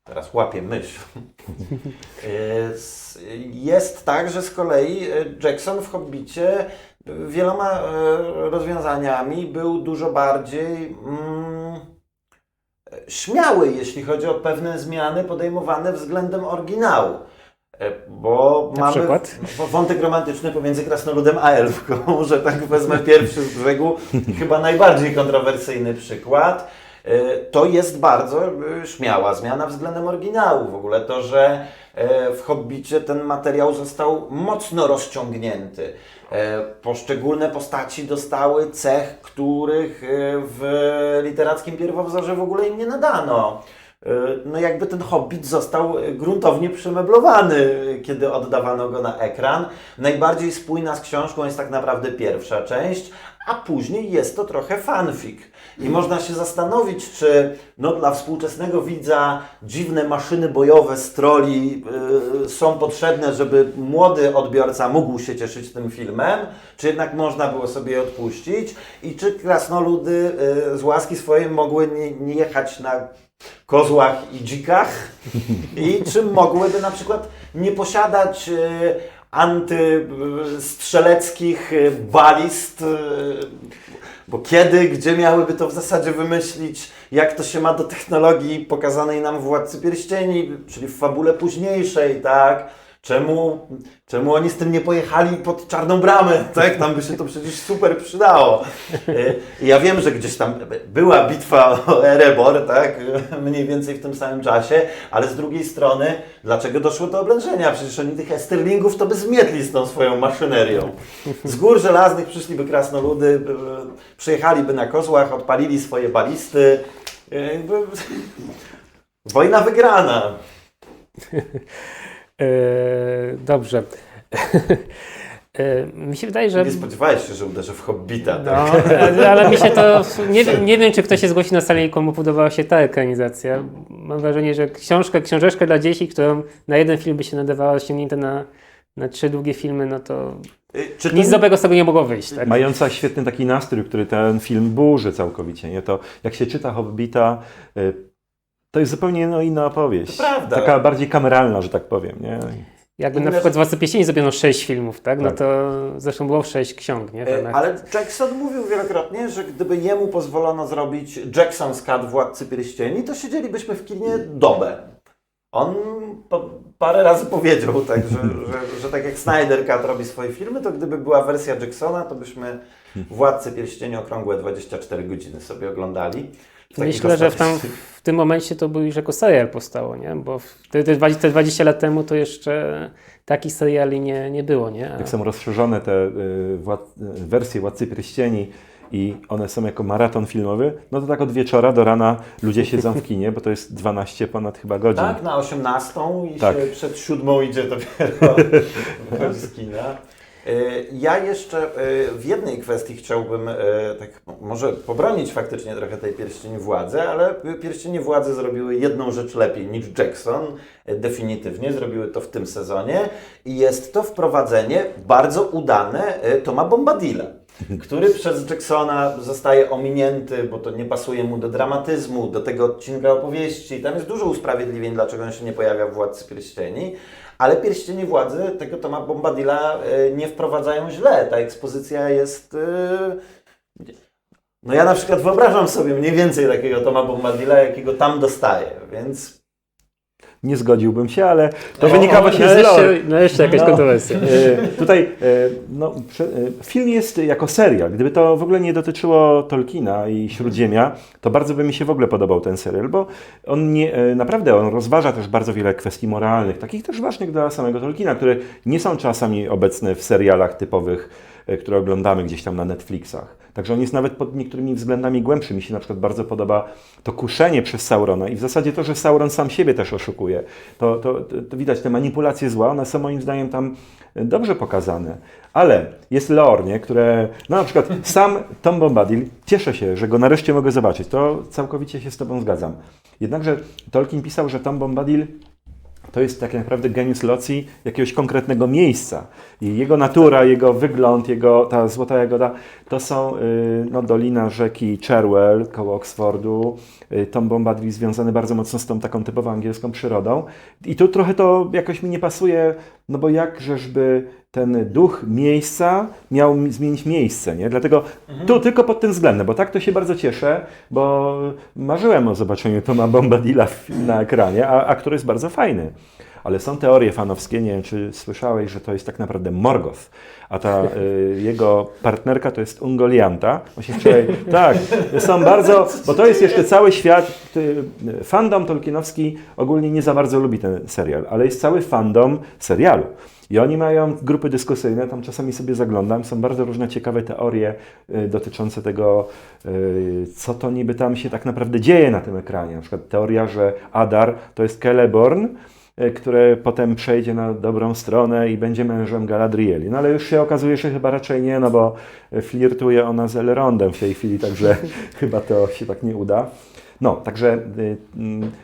teraz łapię myśl. Jest tak, że z kolei Jackson w Hobbicie wieloma rozwiązaniami był dużo bardziej śmiały, jeśli chodzi o pewne zmiany podejmowane względem oryginału. Bo Na mamy przykład? wątek romantyczny pomiędzy krasnoludem a elfką, że tak wezmę pierwszy z brzegu, chyba najbardziej kontrowersyjny przykład. To jest bardzo śmiała zmiana względem oryginału. W ogóle to, że w Hobbicie ten materiał został mocno rozciągnięty. Poszczególne postaci dostały cech, których w literackim pierwowzorze w ogóle im nie nadano. No jakby ten Hobbit został gruntownie przemeblowany, kiedy oddawano go na ekran. Najbardziej spójna z książką jest tak naprawdę pierwsza część, a później jest to trochę fanfic. I można się zastanowić, czy dla współczesnego widza dziwne maszyny bojowe z troli są potrzebne, żeby młody odbiorca mógł się cieszyć tym filmem, czy jednak można było sobie je odpuścić i czy krasnoludy z łaski swojej mogły nie jechać na kozłach i dzikach i czy mogłyby na przykład nie posiadać antystrzeleckich balist, bo kiedy, gdzie miałyby to w zasadzie wymyślić, jak to się ma do technologii pokazanej nam w Władcy Pierścieni, czyli w fabule późniejszej, tak? Czemu oni z tym nie pojechali pod Czarną Bramę, tak? Tam by się to przecież super przydało. Ja wiem, że gdzieś tam była bitwa o Erebor, tak? Mniej więcej w tym samym czasie, ale z drugiej strony, dlaczego doszło do oblężenia? Przecież oni tych Esterlingów to by zmietli z tą swoją maszynerią. Z gór żelaznych przyszliby krasnoludy, przyjechaliby na kozłach, odpalili swoje balisty. Wojna wygrana. Dobrze. Mi się wydaje, że... Nie spodziewałeś się, że uderzę w Hobbita, No, tak? ale mi się to... Nie wiem, czy ktoś się zgłosi na salę i komu podobała się ta ekranizacja. Mam wrażenie, że książeczka dla dzieci, którą na jeden film by się nadawała, ściągnięta na 3 długie filmy, no to nic dobrego z tego nie mogło wyjść. Tak? Mająca świetny taki nastrój, który ten film burzy całkowicie. Nie? To jak się czyta Hobbita, to jest zupełnie inna opowieść. To prawda. Taka bardziej kameralna, że tak powiem. Nie? Jakby na przykład z Władcy Pierścieni zrobiono 6 filmów, tak? No to zresztą było 6 ksiąg, nie? Ale Jackson mówił wielokrotnie, że gdyby jemu pozwolono zrobić Jackson's Cut Władcy Pierścieni, to siedzielibyśmy w kinie dobę. On parę razy powiedział, tak, że tak jak Snyder Cut robi swoje filmy, to gdyby była wersja Jacksona, to byśmy Władcy Pierścieni okrągłe 24 godziny sobie oglądali. Myślę, że w tym momencie to był już jako serial powstało, nie? Bo te 20 lat temu to jeszcze takich seriali nie było, nie? Jak są rozszerzone te wersje Władcy Pierścieni i one są jako maraton filmowy, no to tak od wieczora do rana ludzie siedzą w kinie, bo to jest 12 ponad chyba godzin. Tak, na 18 i tak. się przed 7 idzie dopiero z kina. Ja jeszcze w jednej kwestii chciałbym tak może pobronić faktycznie trochę tej Pierścieni Władzy, ale Pierścienie Władzy zrobiły jedną rzecz lepiej niż Jackson, definitywnie zrobiły to w tym sezonie i jest to wprowadzenie bardzo udane Toma Bombadilla, który przez Jacksona zostaje ominięty, bo to nie pasuje mu do dramatyzmu, do tego odcinka opowieści. Tam jest dużo usprawiedliwień, dlaczego on się nie pojawia w Władcy Pierścieni. Ale Pierścienie Władzy tego Toma Bombadilla nie wprowadzają źle. Ta ekspozycja jest... No ja na przykład wyobrażam sobie mniej więcej takiego Toma Bombadilla, jakiego tam dostaję, więc... Nie zgodziłbym się, ale to wynika właśnie z lore. No jeszcze jakaś kontrowersja. Tutaj film jest jako serial. Gdyby to w ogóle nie dotyczyło Tolkiena i Śródziemia, to bardzo by mi się w ogóle podobał ten serial, bo on naprawdę on rozważa też bardzo wiele kwestii moralnych, takich też ważnych dla samego Tolkiena, które nie są czasami obecne w serialach typowych, które oglądamy gdzieś tam na Netflixach. Także on jest nawet pod niektórymi względami głębszy. Mi się na przykład bardzo podoba to kuszenie przez Saurona i w zasadzie to, że Sauron sam siebie też oszukuje. To widać, te manipulacje zła, one są moim zdaniem tam dobrze pokazane. Ale jest lore, nie, które... No na przykład sam Tom Bombadil, cieszę się, że go nareszcie mogę zobaczyć. To całkowicie się z Tobą zgadzam. Jednakże Tolkien pisał, że Tom Bombadil to jest tak naprawdę geniusz loci jakiegoś konkretnego miejsca. I jego natura, jego wygląd, ta złota jagoda, to są dolina rzeki Cherwell koło Oxfordu. Tom Bombadil związany bardzo mocno z tą taką typową angielską przyrodą. I tu trochę to jakoś mi nie pasuje, no bo jakżeżby ten duch miejsca miał zmienić miejsce, nie? Dlatego tu tylko pod tym względem, bo tak to się bardzo cieszę, bo marzyłem o zobaczeniu Toma Bombadilla na ekranie, a który jest bardzo fajny. Ale są teorie fanowskie, nie wiem czy słyszałeś, że to jest tak naprawdę Morgoth, a ta jego partnerka to jest Ungolianta. Właśnie wczoraj, tak, są bardzo, bo to jest jeszcze cały świat, fandom tolkienowski ogólnie nie za bardzo lubi ten serial, ale jest cały fandom serialu. I oni mają grupy dyskusyjne, tam czasami sobie zaglądam, są bardzo różne ciekawe teorie dotyczące tego, co to niby tam się tak naprawdę dzieje na tym ekranie. Na przykład teoria, że Adar to jest Celeborn, które potem przejdzie na dobrą stronę i będzie mężem Galadrieli. No ale już się okazuje, że chyba raczej nie, no bo flirtuje ona z Elrondem w tej chwili, także chyba to się tak nie uda. No, także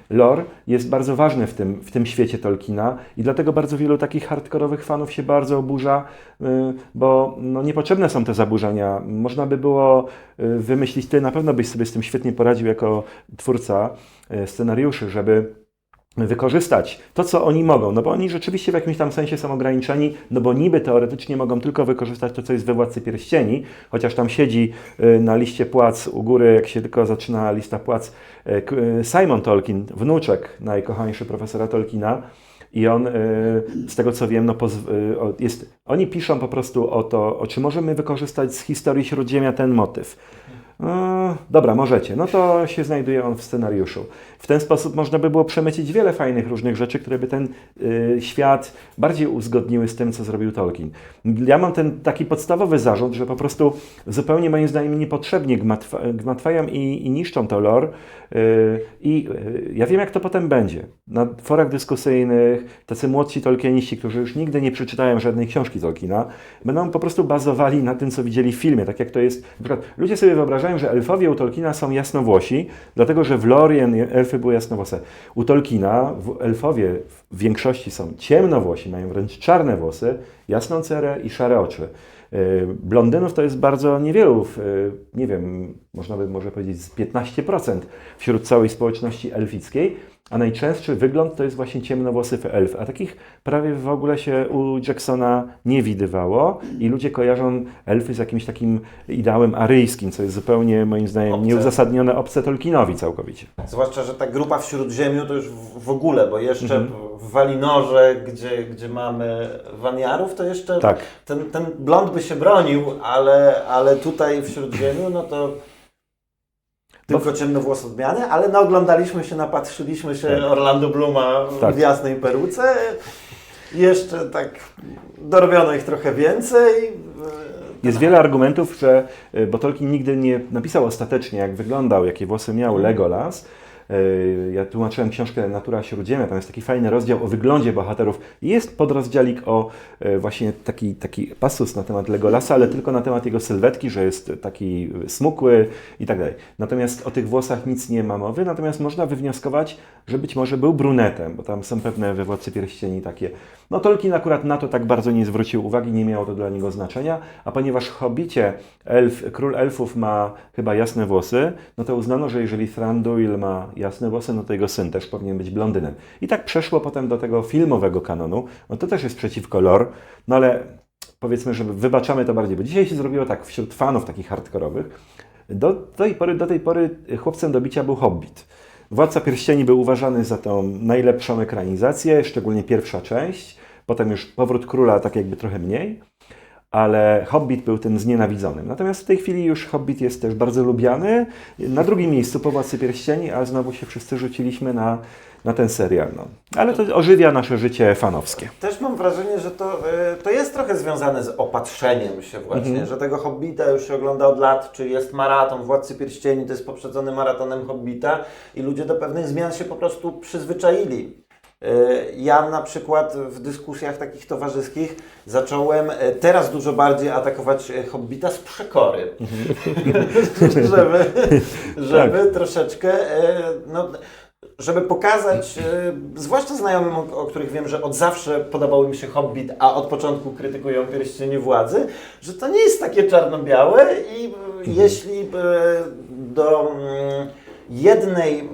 lore jest bardzo ważny w tym świecie Tolkiena i dlatego bardzo wielu takich hardkorowych fanów się bardzo oburza, bo no, niepotrzebne są te zaburzenia. Można by było wymyślić, ty na pewno byś sobie z tym świetnie poradził jako twórca scenariuszy, żeby wykorzystać to, co oni mogą, no bo oni rzeczywiście w jakimś tam sensie są ograniczeni, no bo niby teoretycznie mogą tylko wykorzystać to, co jest we Władcy Pierścieni, chociaż tam siedzi na liście płac u góry, jak się tylko zaczyna lista płac, Simon Tolkien, wnuczek najkochańszy profesora Tolkiena, i on, z tego co wiem, oni piszą po prostu o to, czy możemy wykorzystać z historii Śródziemia ten motyw. Dobra, możecie. No to się znajduje on w scenariuszu. W ten sposób można by było przemycić wiele fajnych różnych rzeczy, które by ten świat bardziej uzgodniły z tym, co zrobił Tolkien. Ja mam ten taki podstawowy zarzut, że po prostu zupełnie moim zdaniem niepotrzebnie gmatwają i niszczą to lore. Ja wiem, jak to potem będzie. Na forach dyskusyjnych tacy młodsi tolkieniści, którzy już nigdy nie przeczytają żadnej książki Tolkiena, będą po prostu bazowali na tym, co widzieli w filmie. Tak jak to jest, na przykład ludzie sobie wyobrażają, że elfowie u Tolkiena są jasnowłosi, dlatego że w Lorien elfy były jasnowłose. U Tolkiena elfowie w większości są ciemnowłosi, mają wręcz czarne włosy, jasną cerę i szare oczy. Blondynów to jest bardzo niewielu, nie wiem, można by może powiedzieć z 15% wśród całej społeczności elfickiej, a najczęstszy wygląd to jest właśnie ciemnowłosy elf, a takich prawie w ogóle się u Jacksona nie widywało i ludzie kojarzą elfy z jakimś takim ideałem aryjskim, co jest zupełnie moim zdaniem Obce. nieuzasadnione, obce Tolkienowi całkowicie. Zwłaszcza, że ta grupa w Śródziemiu to już w ogóle, bo jeszcze w Walinorze, gdzie mamy waniarów, to jeszcze Tak. ten blond by się bronił, ale tutaj w Śródziemiu, no to tylko ciemnowłos odmiany, ale naoglądaliśmy się, napatrzyliśmy się Tak. Orlando Blooma Tak. w jasnej peruce. Jeszcze tak dorobiono ich trochę więcej. Jest wiele argumentów, że, bo Tolkien nigdy nie napisał ostatecznie, jak wyglądał, jakie włosy miał Legolas. Ja tłumaczyłem książkę Natura Śródziemia, tam jest taki fajny rozdział o wyglądzie bohaterów. Jest podrozdziałik o właśnie taki pasus na temat Legolasa, ale tylko na temat jego sylwetki, że jest taki smukły i tak dalej. Natomiast o tych włosach nic nie ma mowy, natomiast można wywnioskować, że być może był brunetem, bo tam są pewne we Władcy Pierścieni takie. No Tolkien akurat na to tak bardzo nie zwrócił uwagi, nie miało to dla niego znaczenia, a ponieważ w Hobbicie król elfów ma chyba jasne włosy, no to uznano, że jeżeli Thranduil ma jasne włosy, no to jego syn też powinien być blondynem. I tak przeszło potem do tego filmowego kanonu, no to też jest przeciwko lore, no ale powiedzmy, że wybaczamy to bardziej, bo dzisiaj się zrobiło tak wśród fanów takich hardkorowych. Do tej pory chłopcem do bicia był Hobbit. Władca Pierścieni był uważany za tą najlepszą ekranizację, szczególnie pierwsza część. Potem już Powrót Króla tak jakby trochę mniej, ale Hobbit był tym znienawidzonym. Natomiast w tej chwili już Hobbit jest też bardzo lubiany. Na drugim miejscu po Władcy Pierścieni, a znowu się wszyscy rzuciliśmy na ten serial. No. Ale to ożywia nasze życie fanowskie. Też mam wrażenie, że to jest trochę związane z opatrzeniem się właśnie, że tego Hobbita już się ogląda od lat, czy jest maraton Władcy Pierścieni, to jest poprzedzony maratonem Hobbita i ludzie do pewnych zmian się po prostu przyzwyczaili. Ja na przykład w dyskusjach takich towarzyskich zacząłem teraz dużo bardziej atakować Hobbita z przekory, żeby troszeczkę, no, żeby pokazać, zwłaszcza znajomym, o których wiem, że od zawsze podobał im się Hobbit, a od początku krytykują Pierścienie Władzy, że to nie jest takie czarno-białe i jeśli do jednej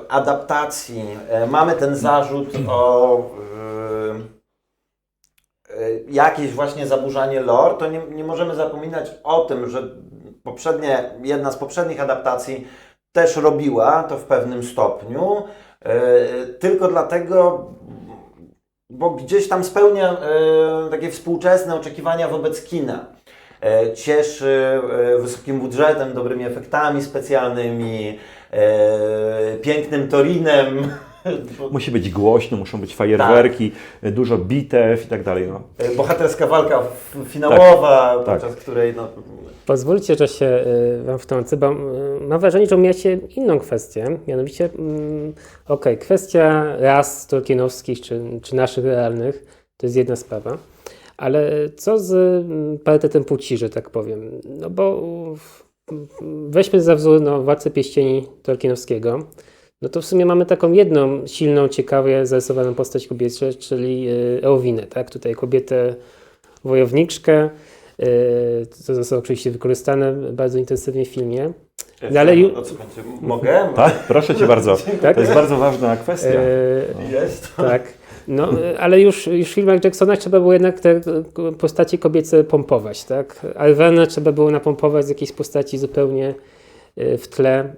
adaptacji mamy ten zarzut o jakieś właśnie zaburzanie lore, to nie możemy zapominać o tym, że jedna z poprzednich adaptacji też robiła to w pewnym stopniu, tylko dlatego, bo gdzieś tam spełnia takie współczesne oczekiwania wobec kina. Cieszy wysokim budżetem, dobrymi efektami specjalnymi, pięknym Torinem. Musi być głośno, muszą być fajerwerki, dużo bitew i tak dalej. No. Bohaterska walka finałowa, tak. podczas której... No... Pozwólcie, że się Wam wtrącę, bo mam wrażenie, że omijacie inną kwestię, mianowicie kwestia ras tolkienowskich czy naszych realnych, to jest jedna sprawa, ale co z parytetem płci, że tak powiem, no bo weźmy za wzór Władcę Pierścieni Tolkienowskiego, no to w sumie mamy taką jedną silną, ciekawie zarysowaną postać kobiecą, czyli Eowinę, tak? Tutaj kobietę wojowniczkę, to zostało oczywiście wykorzystane bardzo intensywnie w filmie. No, ale O co będzie? Mogę? Tak, proszę Cię bardzo. Tak? To jest bardzo ważna kwestia. Jest. Tak. No, ale już w filmach Jacksona trzeba było jednak te postacie kobiece pompować, tak? Arwenę trzeba było napompować z jakiejś postaci zupełnie w tle,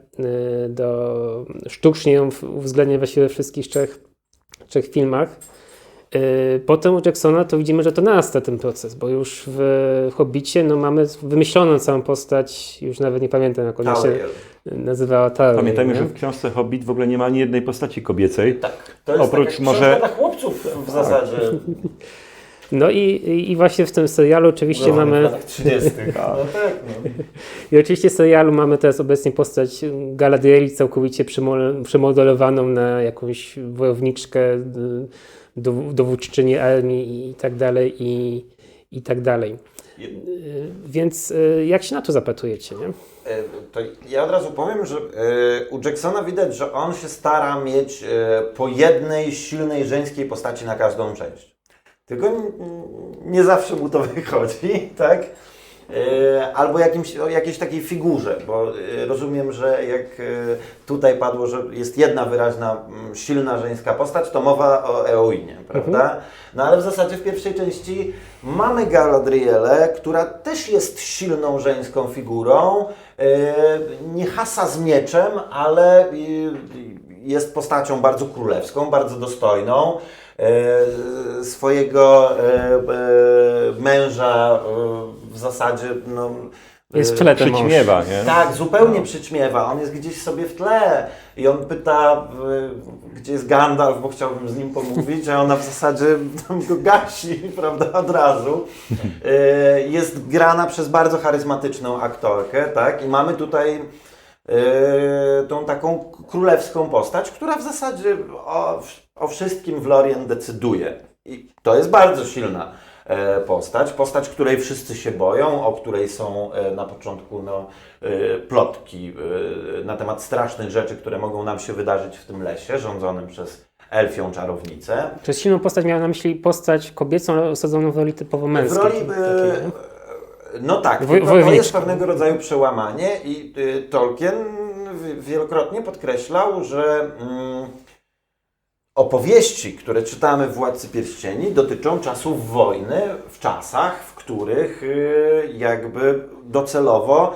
sztucznie ją uwzględniać właściwie we wszystkich trzech filmach. Potem u Jacksona to widzimy, że to narasta ten proces, bo już w Hobbicie mamy wymyśloną całą postać, już nawet nie pamiętam jak ona się nazywała. Pamiętajmy, że w książce Hobbit w ogóle nie ma ani jednej postaci kobiecej. Tak, to jest oprócz taka może dla chłopców w zasadzie. No i właśnie w tym serialu oczywiście mamy... W latach 30. No tak, no. I oczywiście w serialu mamy teraz obecnie postać Galadrieli całkowicie przemodelowaną na jakąś wojowniczkę, dowódczynię armii i tak dalej, i tak dalej. Więc jak się na to zapatrujecie, nie? To ja od razu powiem, że u Jacksona widać, że on się stara mieć po jednej silnej żeńskiej postaci na każdą część. tylko nie zawsze mu to wychodzi, tak? Albo o jakiejś takiej figurze, bo rozumiem, że jak tutaj padło, że jest jedna wyraźna, silna żeńska postać, to mowa o Eoinie, prawda? No ale w zasadzie w pierwszej części mamy Galadrielę, która też jest silną żeńską figurą, nie hasa z mieczem, ale jest postacią bardzo królewską, bardzo dostojną. Swojego męża w zasadzie Jest w tle ten mąż. Przyćmiewa, nie? tak, zupełnie przyćmiewa. On jest gdzieś sobie w tle i on pyta, gdzie jest Gandalf, bo chciałbym z nim pomówić, a ona w zasadzie tam go gasi, prawda, od razu. Jest grana przez bardzo charyzmatyczną aktorkę, tak? I mamy tutaj tą taką królewską postać, która w zasadzie o wszystkim w Lorien decyduje. I to jest bardzo silna postać, której wszyscy się boją, o której są na początku plotki na temat strasznych rzeczy, które mogą nam się wydarzyć w tym lesie, rządzonym przez elfią czarownicę. Przez silną postać miała na myśli postać kobiecą, ale osadzoną w roli typowo W męskiej. roli, no tak, to jest pewnego rodzaju przełamanie i Tolkien wielokrotnie podkreślał, że opowieści, które czytamy w Władcy Pierścieni, dotyczą czasów wojny, w czasach, w których jakby docelowo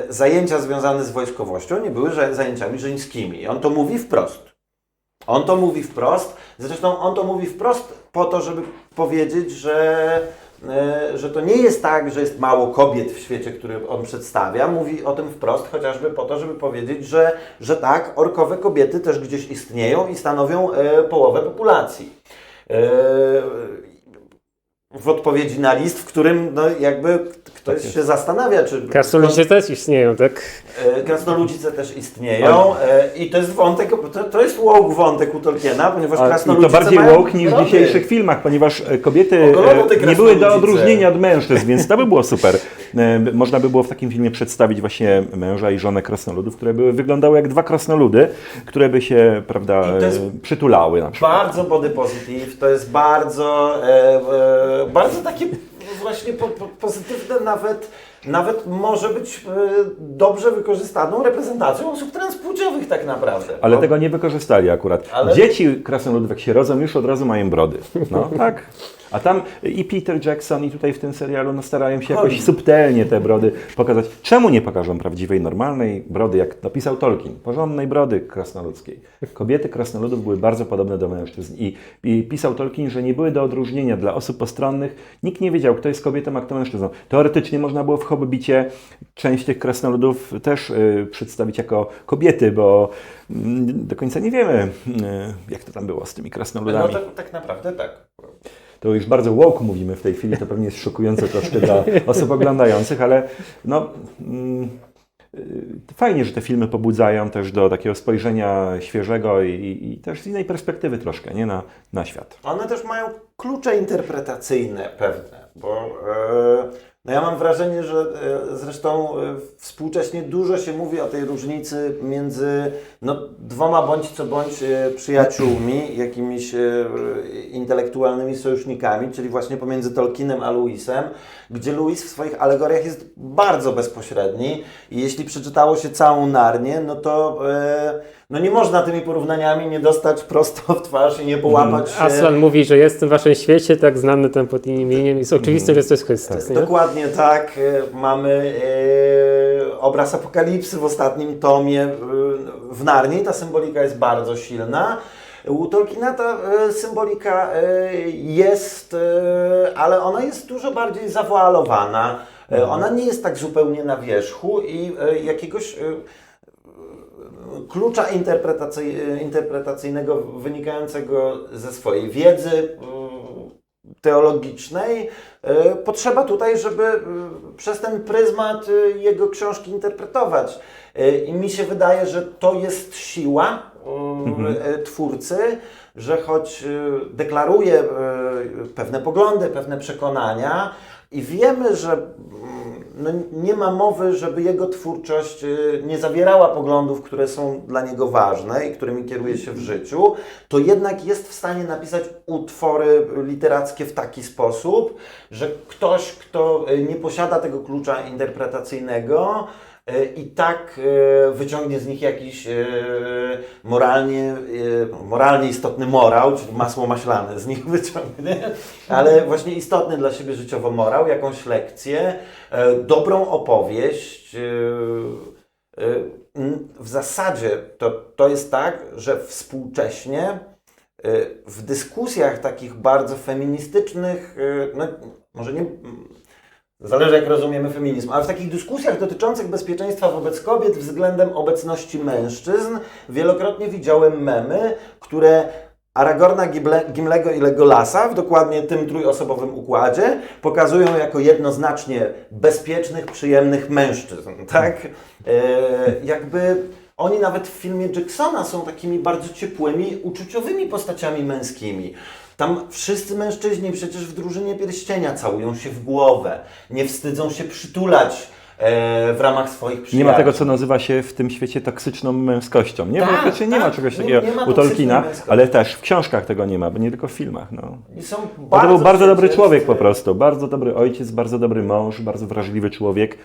zajęcia związane z wojskowością nie były zajęciami żeńskimi. I on to mówi wprost. Zresztą on to mówi wprost po to, żeby powiedzieć, że to nie jest tak, że jest mało kobiet w świecie, który on przedstawia. Mówi o tym wprost chociażby po to, żeby powiedzieć, że tak, orkowe kobiety też gdzieś istnieją i stanowią połowę populacji. W odpowiedzi na list, w którym jakby ktoś się zastanawia, czy... Krasnoludzie też istnieją, tak? Krasnoludzice też istnieją i to jest wątek, to jest woke wątek u Tolkiena, ponieważ I krasnoludzice to bardziej mają woke niż w brody. dzisiejszych filmach, ponieważ kobiety Ogolowo te nie były do krasnoludzice. odróżnienia od mężczyzn, więc to by było super. Można by było w takim filmie przedstawić właśnie męża i żonę krasnoludów, które wyglądały jak dwa krasnoludy, które by się, prawda, I to jest przytulały na przykład. Bardzo body positive, to jest bardzo takie właśnie pozytywne, nawet może być dobrze wykorzystaną reprezentacją osób transpłciowych tak naprawdę. Ale tego nie wykorzystali akurat. Ale- Dzieci krasnoludów, jak się rodzą, już od razu mają brody. No tak. A tam i Peter Jackson, i tutaj w tym serialu starają się jakoś subtelnie te brody pokazać. Czemu nie pokażą prawdziwej, normalnej brody, jak napisał Tolkien? Porządnej brody krasnoludzkiej. Kobiety krasnoludów były bardzo podobne do mężczyzn. I pisał Tolkien, że nie były do odróżnienia dla osób postronnych. Nikt nie wiedział, kto jest kobietą, a kto mężczyzną. Teoretycznie można było w Hobbicie część tych krasnoludów też przedstawić jako kobiety, bo do końca nie wiemy, jak to tam było z tymi krasnoludami. No tak naprawdę tak. To już bardzo woke mówimy w tej chwili, to pewnie jest szokujące troszkę dla osób oglądających, ale fajnie, że te filmy pobudzają też do takiego spojrzenia świeżego i też z innej perspektywy troszkę, nie, na świat. One też mają klucze interpretacyjne pewne, bo ja mam wrażenie, że zresztą współcześnie dużo się mówi o tej różnicy między dwoma bądź co bądź przyjaciółmi, jakimiś intelektualnymi sojusznikami, czyli właśnie pomiędzy Tolkienem a Lewisem, gdzie Lewis w swoich alegoriach jest bardzo bezpośredni i jeśli przeczytało się całą Narnię, no to nie można tymi porównaniami nie dostać prosto w twarz i nie połapać się. Aslan mówi, że jest w waszym świecie, tak znany ten pod imieniem. Jest oczywiste, że to jest Chrystus. Nie? Dokładnie tak. Mamy obraz apokalipsy w ostatnim tomie w Narni. Ta symbolika jest bardzo silna. U Tolkiena ta symbolika jest, ale ona jest dużo bardziej zawoalowana. Ona nie jest tak zupełnie na wierzchu i jakiegoś klucza interpretacyjnego wynikającego ze swojej wiedzy teologicznej potrzeba tutaj, żeby przez ten pryzmat jego książki interpretować. I mi się wydaje, że to jest siła twórcy, że choć deklaruje pewne poglądy, pewne przekonania i wiemy, że no, nie ma mowy, żeby jego twórczość nie zawierała poglądów, które są dla niego ważne i którymi kieruje się w życiu, to jednak jest w stanie napisać utwory literackie w taki sposób, że ktoś, kto nie posiada tego klucza interpretacyjnego, i tak wyciągnie z nich jakiś moralnie istotny morał, czyli masło maślane z nich wyciągnie, ale właśnie istotny dla siebie życiowo morał, jakąś lekcję, dobrą opowieść. W zasadzie to jest tak, że współcześnie w dyskusjach takich bardzo feministycznych, no może nie... Zależy, jak rozumiemy feminizm, ale w takich dyskusjach dotyczących bezpieczeństwa wobec kobiet względem obecności mężczyzn wielokrotnie widziałem memy, które Aragorna, Gimlego i Legolasa w dokładnie tym trójosobowym układzie pokazują jako jednoznacznie bezpiecznych, przyjemnych mężczyzn, tak? Jakby oni nawet w filmie Jacksona są takimi bardzo ciepłymi, uczuciowymi postaciami męskimi. Tam wszyscy mężczyźni przecież w Drużynie Pierścienia całują się w głowę, nie wstydzą się przytulać w ramach swoich przyjaciół. Nie ma tego, co nazywa się w tym świecie toksyczną męskością. Nie, Tak, praktycznie nie ma czegoś takiego nie ma u Tolkiena, toksycznej ale też w książkach tego nie ma, bo nie tylko w filmach. No. I są Bo to był bardzo dobry przecież- człowiek po prostu, bardzo dobry ojciec, bardzo dobry mąż, bardzo wrażliwy człowiek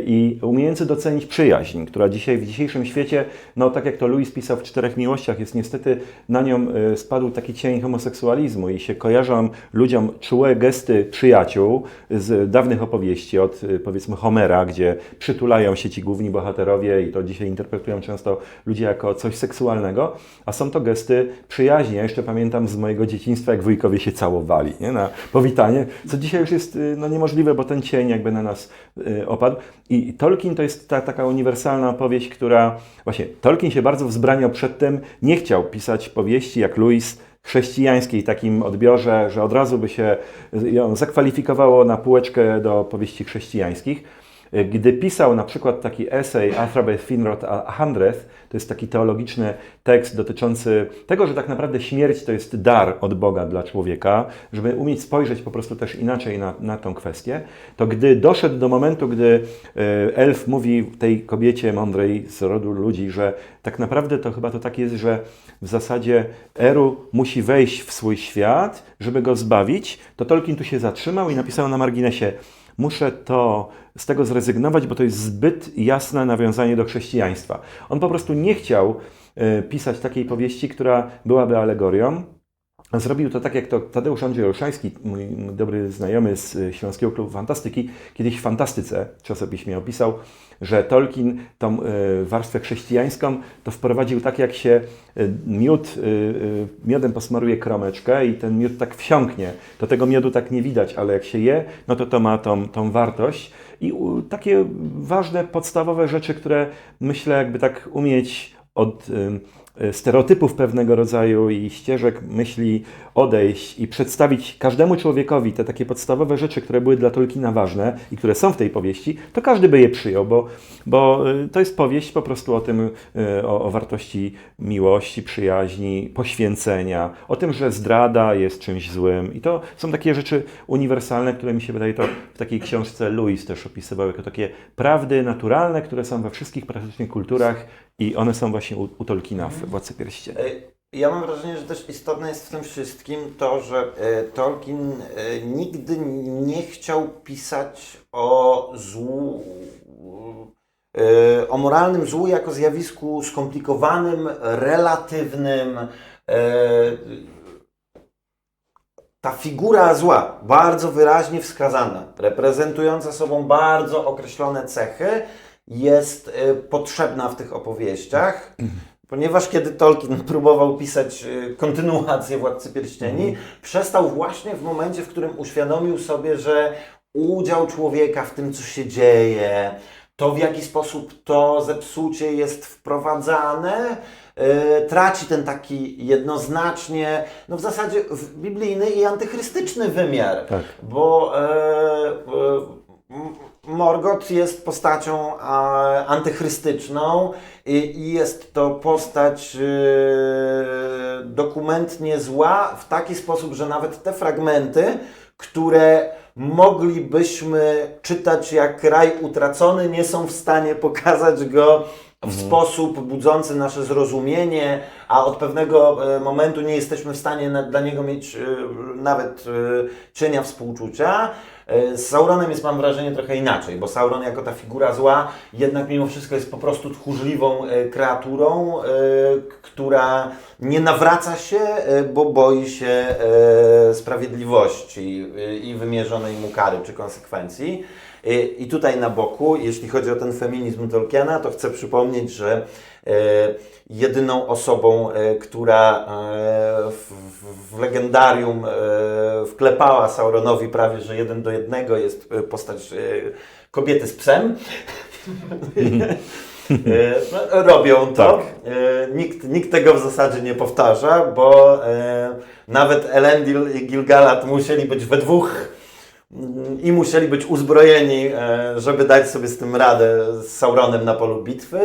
i umiejący docenić przyjaźń, która dzisiaj w dzisiejszym świecie, no tak jak to Lewis pisał w Czterech Miłościach, jest niestety na nią spadł taki cień homoseksualizmu i się kojarzą ludziom czułe gesty przyjaciół z dawnych opowieści, od powiedzmy Homera, gdzie przytulają się ci główni bohaterowie i to dzisiaj interpretują często ludzie jako coś seksualnego, a są to gesty przyjaźni. Ja jeszcze pamiętam z mojego dzieciństwa, jak wujkowie się całowali, nie? Na powitanie, co dzisiaj już jest no, niemożliwe, bo ten cień jakby na nas opadł. I Tolkien to jest taka uniwersalna opowieść, która właśnie Tolkien się bardzo wzbraniał przed tym, nie chciał pisać powieści jak Lewis chrześcijańskiej, takim odbiorze, że od razu by się ją zakwalifikowało na półeczkę do powieści chrześcijańskich. Gdy pisał na przykład taki esej Athrabeth Finrod a Handreth, to jest taki teologiczny tekst dotyczący tego, że tak naprawdę śmierć to jest dar od Boga dla człowieka, żeby umieć spojrzeć po prostu też inaczej na tą kwestię, to gdy doszedł do momentu, gdy elf mówi tej kobiecie mądrej z rodu ludzi, że tak naprawdę to chyba to tak jest, że w zasadzie Eru musi wejść w swój świat, żeby go zbawić, to Tolkien tu się zatrzymał i napisał na marginesie: muszę z tego zrezygnować, bo to jest zbyt jasne nawiązanie do chrześcijaństwa. On po prostu nie chciał pisać takiej powieści, która byłaby alegorią. Zrobił to tak, jak to Tadeusz Andrzej Olszański, mój dobry znajomy z Śląskiego Klubu Fantastyki, kiedyś w Fantastyce czasopiśmie opisał, że Tolkien tą warstwę chrześcijańską to wprowadził tak, jak się miodem posmaruje kromeczkę i ten miód tak wsiąknie. To tego miodu tak nie widać, ale jak się je, no to ma tą wartość. I takie ważne, podstawowe rzeczy, które myślę, jakby tak umieć od stereotypów pewnego rodzaju i ścieżek myśli odejść i przedstawić każdemu człowiekowi te takie podstawowe rzeczy, które były dla Tolkiena ważne i które są w tej powieści, to każdy by je przyjął, bo to jest powieść po prostu o tym, o wartości miłości, przyjaźni, poświęcenia, o tym, że zdrada jest czymś złym i to są takie rzeczy uniwersalne, które mi się wydaje, to w takiej książce Lewis też opisywał jako takie prawdy naturalne, które są we wszystkich praktycznie kulturach i one są właśnie u Tolkiena w Władcy Pierścieni. Ja mam wrażenie, że też istotne jest w tym wszystkim to, że Tolkien nigdy nie chciał pisać o złu, o moralnym złu jako zjawisku skomplikowanym, relatywnym. Ta figura zła, bardzo wyraźnie wskazana, reprezentująca sobą bardzo określone cechy, jest potrzebna w tych opowieściach, ponieważ kiedy Tolkien próbował pisać kontynuację Władcy Pierścieni, przestał właśnie w momencie, w którym uświadomił sobie, że udział człowieka w tym, co się dzieje, to w jaki sposób to zepsucie jest wprowadzane, traci ten taki jednoznacznie, no w zasadzie biblijny i antychrystyczny wymiar, Tak. bo Morgoth jest postacią antychrystyczną i jest to postać dokumentnie zła w taki sposób, że nawet te fragmenty, które moglibyśmy czytać jak raj utracony, nie są w stanie pokazać go w sposób budzący nasze zrozumienie, a od pewnego momentu nie jesteśmy w stanie dla niego mieć nawet cienia współczucia. Z Sauronem jest, mam wrażenie, trochę inaczej, bo Sauron jako ta figura zła jednak mimo wszystko jest po prostu tchórzliwą kreaturą, która nie nawraca się, bo boi się sprawiedliwości i wymierzonej mu kary czy konsekwencji. I tutaj na boku, jeśli chodzi o ten feminizm Tolkiena, to chcę przypomnieć, że jedyną osobą, która w legendarium wklepała Sauronowi prawie że 1 do 1 jest postać kobiety z psem. Robią to. Tak. Nikt tego w zasadzie nie powtarza, bo nawet Elendil i Gil-galad musieli być we dwóch i musieli być uzbrojeni, żeby dać sobie z tym radę z Sauronem na polu bitwy.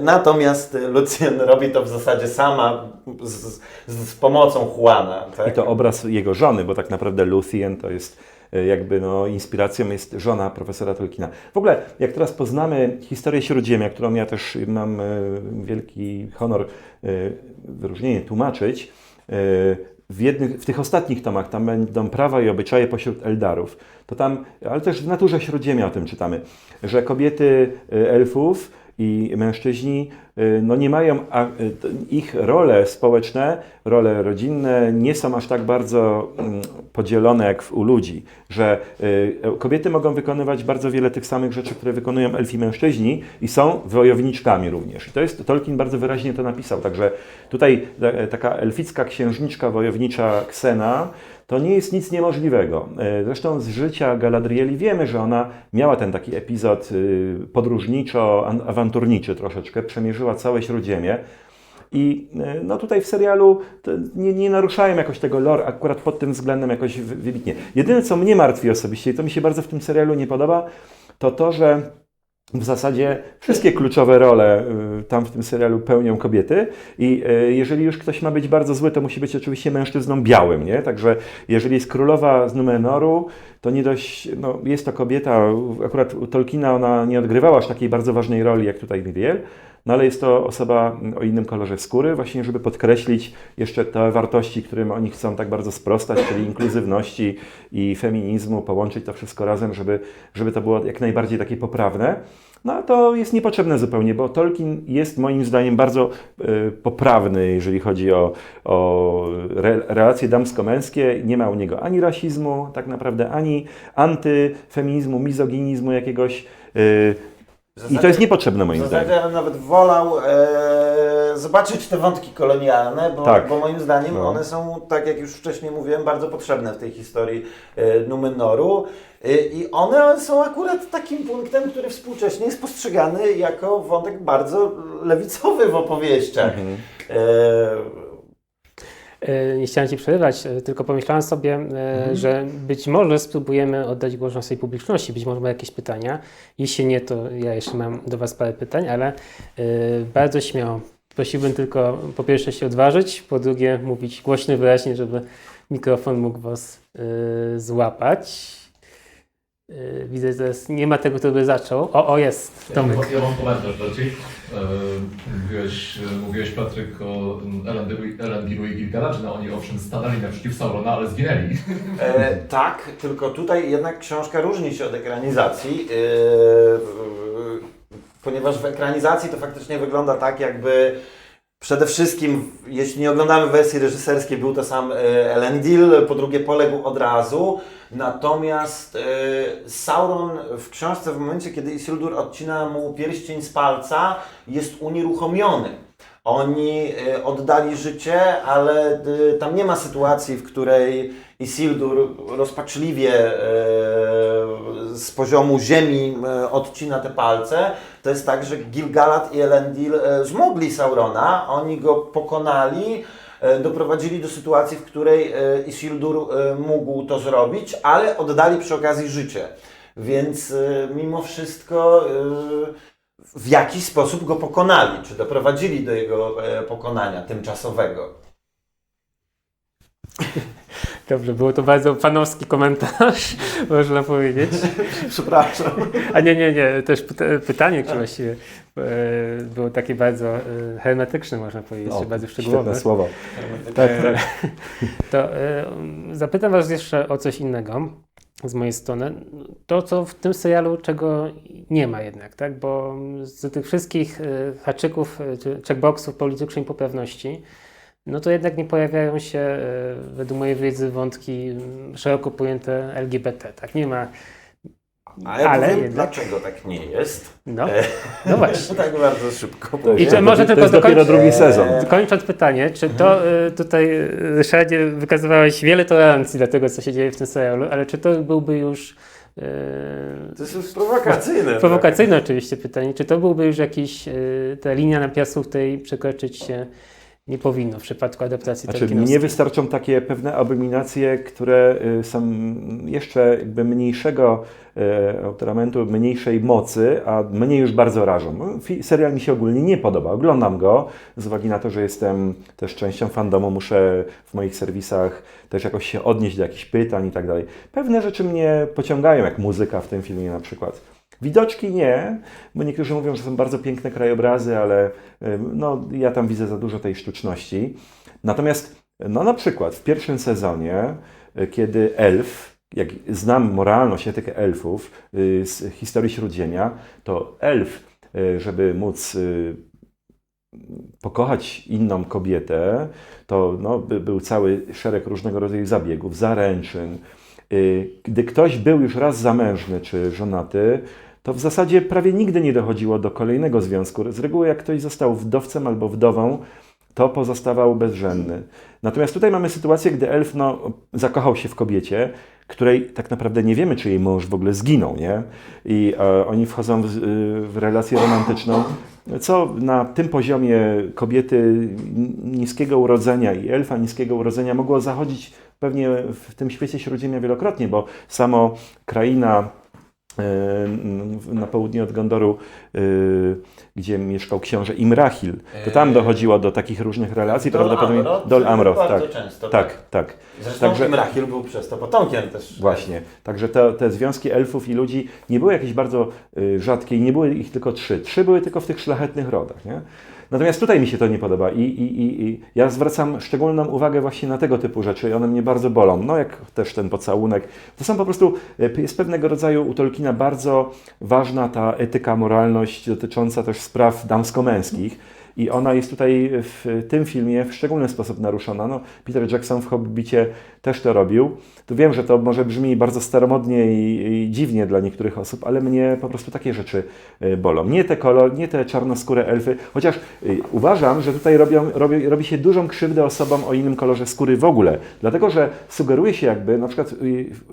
Natomiast Lucien robi to w zasadzie sama z pomocą Juana. Tak? I to obraz jego żony, bo tak naprawdę Luthien to jest jakby inspiracją jest żona profesora Tolkiena. W ogóle, jak teraz poznamy historię Śródziemia, którą ja też mam wielki honor, wyróżnienie tłumaczyć, w tych ostatnich tomach, tam będą prawa i obyczaje pośród Eldarów, to tam, ale też w naturze Śródziemia o tym czytamy, że kobiety elfów i mężczyźni nie mają, ich role społeczne, role rodzinne nie są aż tak bardzo podzielone jak u ludzi, że kobiety mogą wykonywać bardzo wiele tych samych rzeczy, które wykonują elfi mężczyźni i są wojowniczkami również. I to jest, Tolkien bardzo wyraźnie to napisał, także tutaj taka elficka księżniczka wojownicza Ksena to nie jest nic niemożliwego. Zresztą z życia Galadrieli wiemy, że ona miała ten taki epizod podróżniczo-awanturniczy troszeczkę, przemierzyła całe Śródziemie. I tutaj w serialu nie naruszają jakoś tego lore akurat pod tym względem jakoś wybitnie. Jedyne, co mnie martwi osobiście i to mi się bardzo w tym serialu nie podoba, to to, że w zasadzie wszystkie kluczowe role tam w tym serialu pełnią kobiety i jeżeli już ktoś ma być bardzo zły, to musi być oczywiście mężczyzną białym, nie? Także jeżeli jest królowa z Numenoru, to nie dość, jest to kobieta, akurat u Tolkiena ona nie odgrywała aż takiej bardzo ważnej roli jak tutaj Miriel, ale jest to osoba o innym kolorze skóry, właśnie żeby podkreślić jeszcze te wartości, którym oni chcą tak bardzo sprostać, czyli inkluzywności i feminizmu, połączyć to wszystko razem, żeby to było jak najbardziej takie poprawne. No a to jest niepotrzebne zupełnie, bo Tolkien jest moim zdaniem bardzo poprawny, jeżeli chodzi o relacje damsko-męskie. Nie ma u niego ani rasizmu, tak naprawdę, ani antyfeminizmu, mizoginizmu jakiegoś. I to jest niepotrzebne moim zdaniem. W zasadzie ja bym nawet wolał zobaczyć te wątki kolonialne, bo moim zdaniem one są, tak jak już wcześniej mówiłem, bardzo potrzebne w tej historii Numenoru. I one są akurat takim punktem, który współcześnie jest postrzegany jako wątek bardzo lewicowy w opowieściach. Nie chciałem Ci przerywać, tylko pomyślałem sobie, że być może spróbujemy oddać głos naszej publiczności, być może ma jakieś pytania. Jeśli nie, to ja jeszcze mam do Was parę pytań, ale bardzo śmiało. Prosiłbym tylko po pierwsze się odważyć, po drugie mówić głośno i wyraźnie, żeby mikrofon mógł Was złapać. Widzę, że nie ma tego, kto by zaczął. O, jest. Tomek. Ja mam komentarz bardziej. Mówiłeś Patryk o Elendilu i Gil-galadzie, no oni owszem stanęli naprzeciw Saurona, ale zginęli. Tak, tylko tutaj jednak książka różni się od ekranizacji, ponieważ w ekranizacji to faktycznie wygląda tak, jakby przede wszystkim, jeśli nie oglądamy wersji reżyserskiej, był to sam Elendil, po drugie poległ od razu. Natomiast Sauron w książce, w momencie kiedy Isildur odcina mu pierścień z palca, jest unieruchomiony. Oni oddali życie, ale tam nie ma sytuacji, w której Isildur rozpaczliwie z poziomu ziemi odcina te palce. To jest tak, że Gil-galad i Elendil zmogli Saurona, oni go pokonali, doprowadzili do sytuacji, w której Isildur mógł to zrobić, ale oddali przy okazji życie. Więc mimo wszystko w jakiś sposób go pokonali, czy doprowadzili do jego pokonania tymczasowego. Dobrze, było to bardzo panowski komentarz, można powiedzieć. Przepraszam. A nie, też pytanie, które właściwie było takie bardzo hermetyczne, można powiedzieć, O, czy bardzo szczegółowe. świetne słowo. Tak, tak. To zapytam Was jeszcze o coś innego z mojej strony. To, co w tym serialu, czego nie ma jednak, tak? Bo z tych wszystkich haczyków, czy checkboxów politycznej poprawności, no to jednak nie pojawiają się, według mojej wiedzy, wątki szeroko pojęte LGBT, tak? Nie ma. A ja Ale powiem, jednak- dlaczego tak nie jest. No właśnie. Tak bardzo szybko. To I jest, czy może to tylko jest dopiero dokończyć- drugi sezon. Kończąc pytanie, czy to tutaj, Ryszardzie, wykazywałeś wiele tolerancji dla tego, co się dzieje w tym serialu, ale czy to byłby już To jest już prowokacyjne. prowokacyjne oczywiście pytanie, czy to byłby już jakiś, ta linia na piasku, której przekroczyć się nie powinno w przypadku adaptacji Znaczy, tolkienowskiej? mnie wystarczą takie pewne abominacje, które są jeszcze jakby mniejszego autoramentu, mniejszej mocy, a mnie już bardzo rażą. Serial mi się ogólnie nie podoba. Oglądam go z uwagi na to, że jestem też częścią fandomu, muszę w moich serwisach też jakoś się odnieść do jakichś pytań i tak dalej. Pewne rzeczy mnie pociągają, jak muzyka w tym filmie na przykład. Widoczki nie, bo niektórzy mówią, że są bardzo piękne krajobrazy, ale no, ja tam widzę za dużo tej sztuczności. Natomiast no, na przykład w pierwszym sezonie, kiedy elf, jak znam moralność, etykę elfów z historii Śródziemia, to elf, żeby móc pokochać inną kobietę, to no, był cały szereg różnego rodzaju zabiegów, zaręczyn. Gdy ktoś był już raz zamężny czy żonaty, to w zasadzie prawie nigdy nie dochodziło do kolejnego związku. Z reguły jak ktoś został wdowcem albo wdową, to pozostawał bezżenny. Natomiast tutaj mamy sytuację, gdy elf zakochał się w kobiecie, której tak naprawdę nie wiemy, czy jej mąż w ogóle zginął, nie? I oni wchodzą w relację romantyczną, co na tym poziomie kobiety niskiego urodzenia i elfa niskiego urodzenia mogło zachodzić pewnie w tym świecie Śródziemia wielokrotnie, bo samo kraina na południe od Gondoru, gdzie mieszkał książę Imrahil, to tam dochodziło do takich różnych relacji, prawdopodobnie Dol Amroth, bardzo tak. często. Tak. Zresztą Także- Imrahil był przez to potomkiem też. Właśnie. Także te związki elfów i ludzi nie były jakieś bardzo rzadkie i nie były ich tylko 3. 3 były tylko w tych szlachetnych rodach, nie? Natomiast tutaj mi się to nie podoba i ja zwracam szczególną uwagę właśnie na tego typu rzeczy i one mnie bardzo bolą. No jak też ten pocałunek. To są po prostu, jest pewnego rodzaju u Tolkiena bardzo ważna ta etyka, moralność dotycząca też spraw damsko-męskich. I ona jest tutaj w tym filmie w szczególny sposób naruszona. No, Peter Jackson w Hobbicie też to robił. Tu wiem, że to może brzmi bardzo staromodnie i dziwnie dla niektórych osób, ale mnie po prostu takie rzeczy bolą. Nie te czarnoskóre elfy, chociaż uważam, że tutaj robi się dużą krzywdę osobom o innym kolorze skóry w ogóle. Dlatego, że sugeruje się jakby, na przykład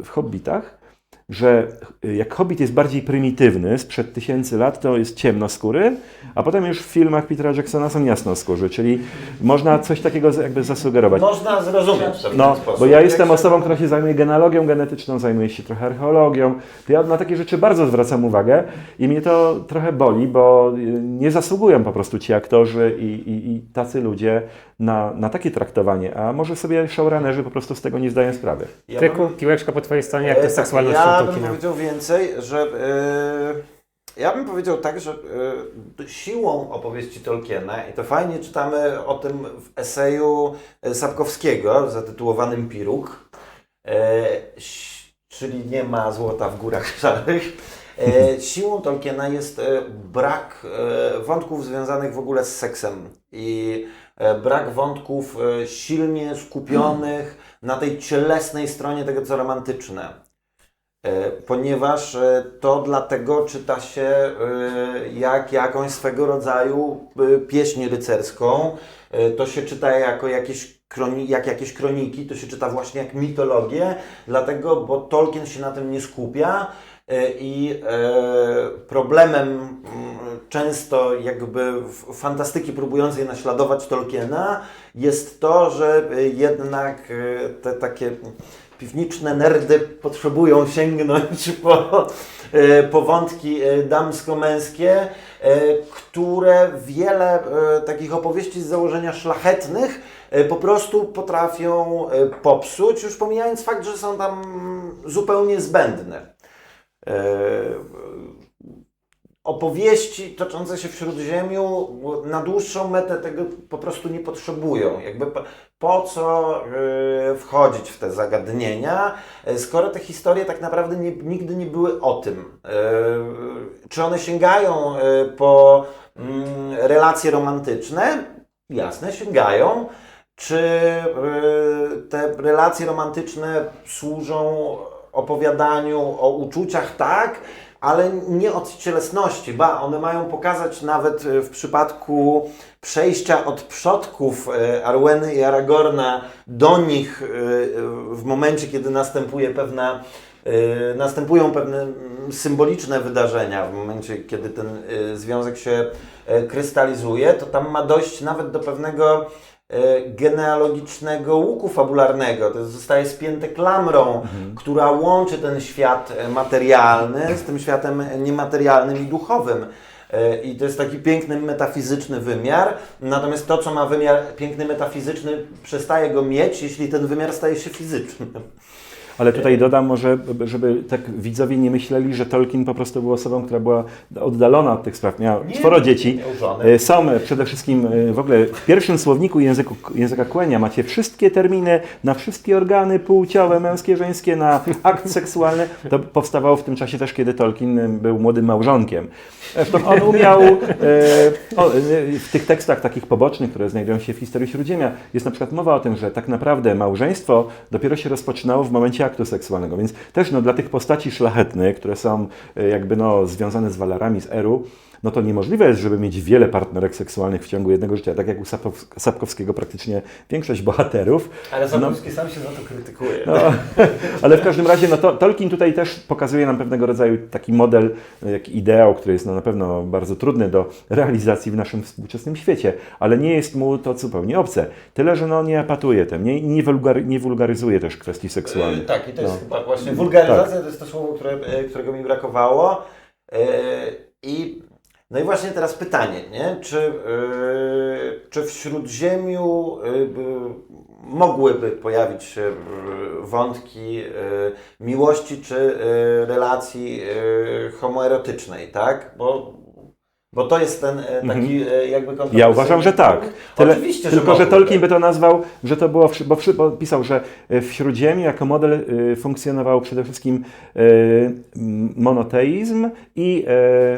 w Hobbitach, że jak Hobbit jest bardziej prymitywny, sprzed 1000 lat, to jest ciemnoskóry, a potem już w filmach Petera Jacksona są jasnoskórzy, czyli można coś takiego jakby zasugerować. Można zrozumieć to w No, ten sposób. bo ja jestem osobą, która się zajmuje genealogią genetyczną, zajmuje się trochę archeologią, to ja na takie rzeczy bardzo zwracam uwagę i mnie to trochę boli, bo nie zasługują po prostu ci aktorzy i tacy ludzie na takie traktowanie, a może sobie showrunnerzy po prostu z tego nie zdają sprawy. Ja Tyku, piłeczka po twojej stronie, jak to z seksualnością Ja bym Tolkiena. powiedział więcej, że ja bym powiedział tak, że siłą opowieści Tolkiena, i to fajnie czytamy o tym w eseju Sapkowskiego zatytułowanym Piruk, czyli nie ma złota w górach szarych. Siłą Tolkiena jest brak wątków związanych w ogóle z seksem i brak wątków silnie skupionych na tej cielesnej stronie tego, co romantyczne. Ponieważ to dlatego czyta się jak jakąś swego rodzaju pieśń rycerską, to się czyta jako jakieś kroniki, to się czyta właśnie jak mitologię, dlatego, bo Tolkien się na tym nie skupia i problemem często jakby fantastyki próbującej naśladować Tolkiena jest to, że jednak te takie piwniczne nerdy potrzebują sięgnąć po wątki damsko-męskie, które wiele takich opowieści z założenia szlachetnych po prostu potrafią popsuć, już pomijając fakt, że są tam zupełnie zbędne. Opowieści toczące się w Śródziemiu na dłuższą metę tego po prostu nie potrzebują. Jakby po co wchodzić w te zagadnienia, skoro te historie tak naprawdę nigdy nie były o tym. Czy one sięgają po relacje romantyczne? Jasne, sięgają. Czy te relacje romantyczne służą opowiadaniu o uczuciach? Tak, ale nie od cielesności, one mają pokazać nawet w przypadku przejścia od przodków Arweny i Aragorna do nich w momencie, kiedy następują pewne symboliczne wydarzenia, w momencie, kiedy ten związek się krystalizuje, to tam ma dojść nawet do pewnego genealogicznego łuku fabularnego. To zostaje spięte klamrą, która łączy ten świat materialny z tym światem niematerialnym i duchowym. I to jest taki piękny, metafizyczny wymiar. Natomiast to, co ma wymiar piękny, metafizyczny, przestaje go mieć, jeśli ten wymiar staje się fizyczny. Ale tutaj dodam może, żeby tak widzowie nie myśleli, że Tolkien po prostu był osobą, która była oddalona od tych spraw. Miał 4 dzieci. Są przede wszystkim w ogóle w pierwszym słowniku języka Quenya macie wszystkie terminy na wszystkie organy płciowe, męskie, żeńskie, na akt seksualny. To powstawało w tym czasie też, kiedy Tolkien był młodym małżonkiem. Zresztą on umiał w tych tekstach takich pobocznych, które znajdują się w historii Śródziemia, jest na przykład mowa o tym, że tak naprawdę małżeństwo dopiero się rozpoczynało w momencie aktu seksualnego, więc też dla tych postaci szlachetnych, które są jakby związane z walarami z Eru, no to niemożliwe jest, żeby mieć wiele partnerek seksualnych w ciągu jednego życia, tak jak u Sapkowskiego praktycznie większość bohaterów. Ale Sapkowski sam się za to krytykuje. Ale w każdym razie Tolkien tutaj też pokazuje nam pewnego rodzaju taki model, jak ideał, który jest na pewno bardzo trudny do realizacji w naszym współczesnym świecie, ale nie jest mu to zupełnie obce. Tyle, że nie epatuje tym, nie wulgaryzuje też kwestii seksualnych. Tak, i to jest chyba właśnie wulgaryzacja, to jest to słowo, którego mi brakowało. No i właśnie teraz pytanie, nie? Czy w Śródziemiu mogłyby pojawić się wątki miłości czy relacji homoerotycznej, tak? Bo to jest ten taki jakby kontrowersyjny. Ja uważam, że tak. Oczywiście, tylko, że Tolkien by to nazwał, że to było, bo pisał, że w Śródziemiu jako model funkcjonował przede wszystkim monoteizm i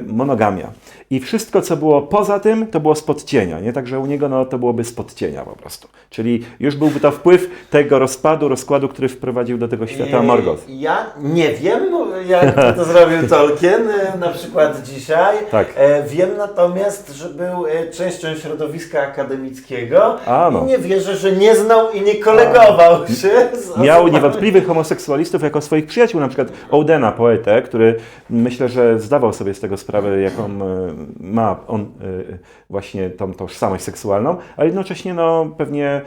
monogamia. I wszystko, co było poza tym, to było spod cienia. Nie? Także u niego to byłoby spod cienia po prostu. Czyli już byłby to wpływ tego rozkładu, który wprowadził do tego świata Morgoth. Ja nie wiem, jak to zrobił Tolkien, na przykład dzisiaj. Tak. Wiem natomiast, że był częścią środowiska akademickiego i nie wierzę, że nie znał i nie kolegował się z Miał niewątpliwych homoseksualistów jako swoich przyjaciół, na przykład Odena, poetę, który myślę, że zdawał sobie z tego sprawę, jaką ma on właśnie tą tożsamość seksualną, ale jednocześnie pewnie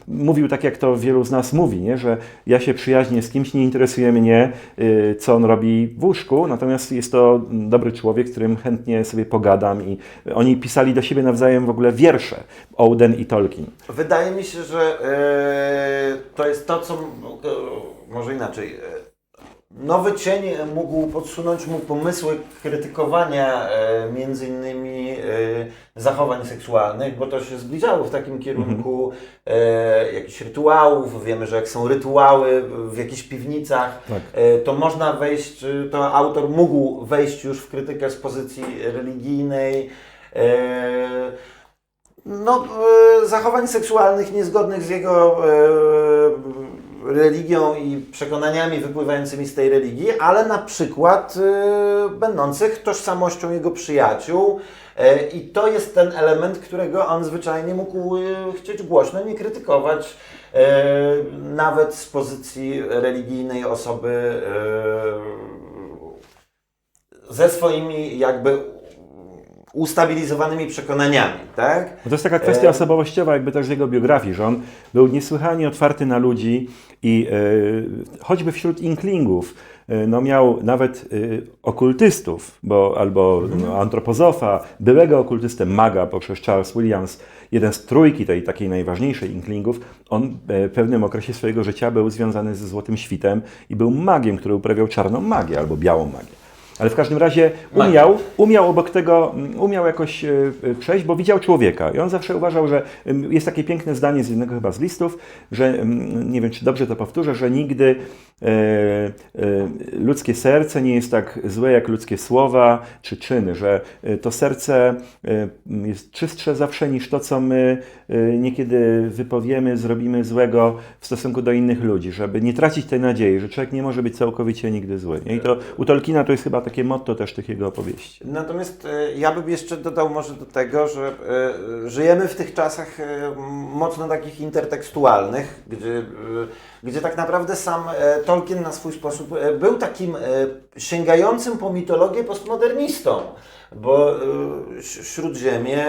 mówił tak, jak to wielu z nas mówi, nie? Że ja się przyjaźnię z kimś, nie interesuje mnie, co on robi w łóżku, natomiast jest to dobry człowiek, z którym chętnie sobie pogadam i oni pisali do siebie nawzajem w ogóle wiersze, Oden i Tolkien. Wydaje mi się, że to jest to, co może inaczej. Nowy cień mógł podsunąć mu pomysły krytykowania między innymi zachowań seksualnych, bo to się zbliżało w takim kierunku jakichś rytuałów. Wiemy, że jak są rytuały w jakichś piwnicach, to można wejść, to autor mógł wejść już w krytykę z pozycji religijnej. Zachowań seksualnych niezgodnych z jego religią i przekonaniami wypływającymi z tej religii, ale na przykład będących tożsamością jego przyjaciół. I to jest ten element, którego on zwyczajnie mógł chcieć głośno nie krytykować, nawet z pozycji religijnej osoby ze swoimi jakby ustabilizowanymi przekonaniami, tak? To jest taka kwestia osobowościowa, jakby też z jego biografii, że on był niesłychanie otwarty na ludzi i choćby wśród inklingów, no miał nawet okultystów, albo antropozofa, byłego okultystę, maga, poprzez Charles Williams, jeden z trójki tej takiej najważniejszej inklingów, on w pewnym okresie swojego życia był związany ze Złotym Świtem i był magiem, który uprawiał czarną magię albo białą magię. Ale w każdym razie umiał obok tego, umiał jakoś przejść, bo widział człowieka. I on zawsze uważał, że jest takie piękne zdanie z jednego chyba z listów, że, nie wiem czy dobrze to powtórzę, że nigdy ludzkie serce nie jest tak złe jak ludzkie słowa czy czyny, że to serce jest czystsze zawsze niż to, co my niekiedy wypowiemy, zrobimy złego w stosunku do innych ludzi, żeby nie tracić tej nadziei, że człowiek nie może być całkowicie nigdy zły. I to u Tolkiena to jest chyba takie motto też tych jego opowieści. Natomiast ja bym jeszcze dodał może do tego, że żyjemy w tych czasach mocno takich intertekstualnych, gdzie tak naprawdę sam Tolkien na swój sposób był takim sięgającym po mitologię postmodernistą, bo Śródziemie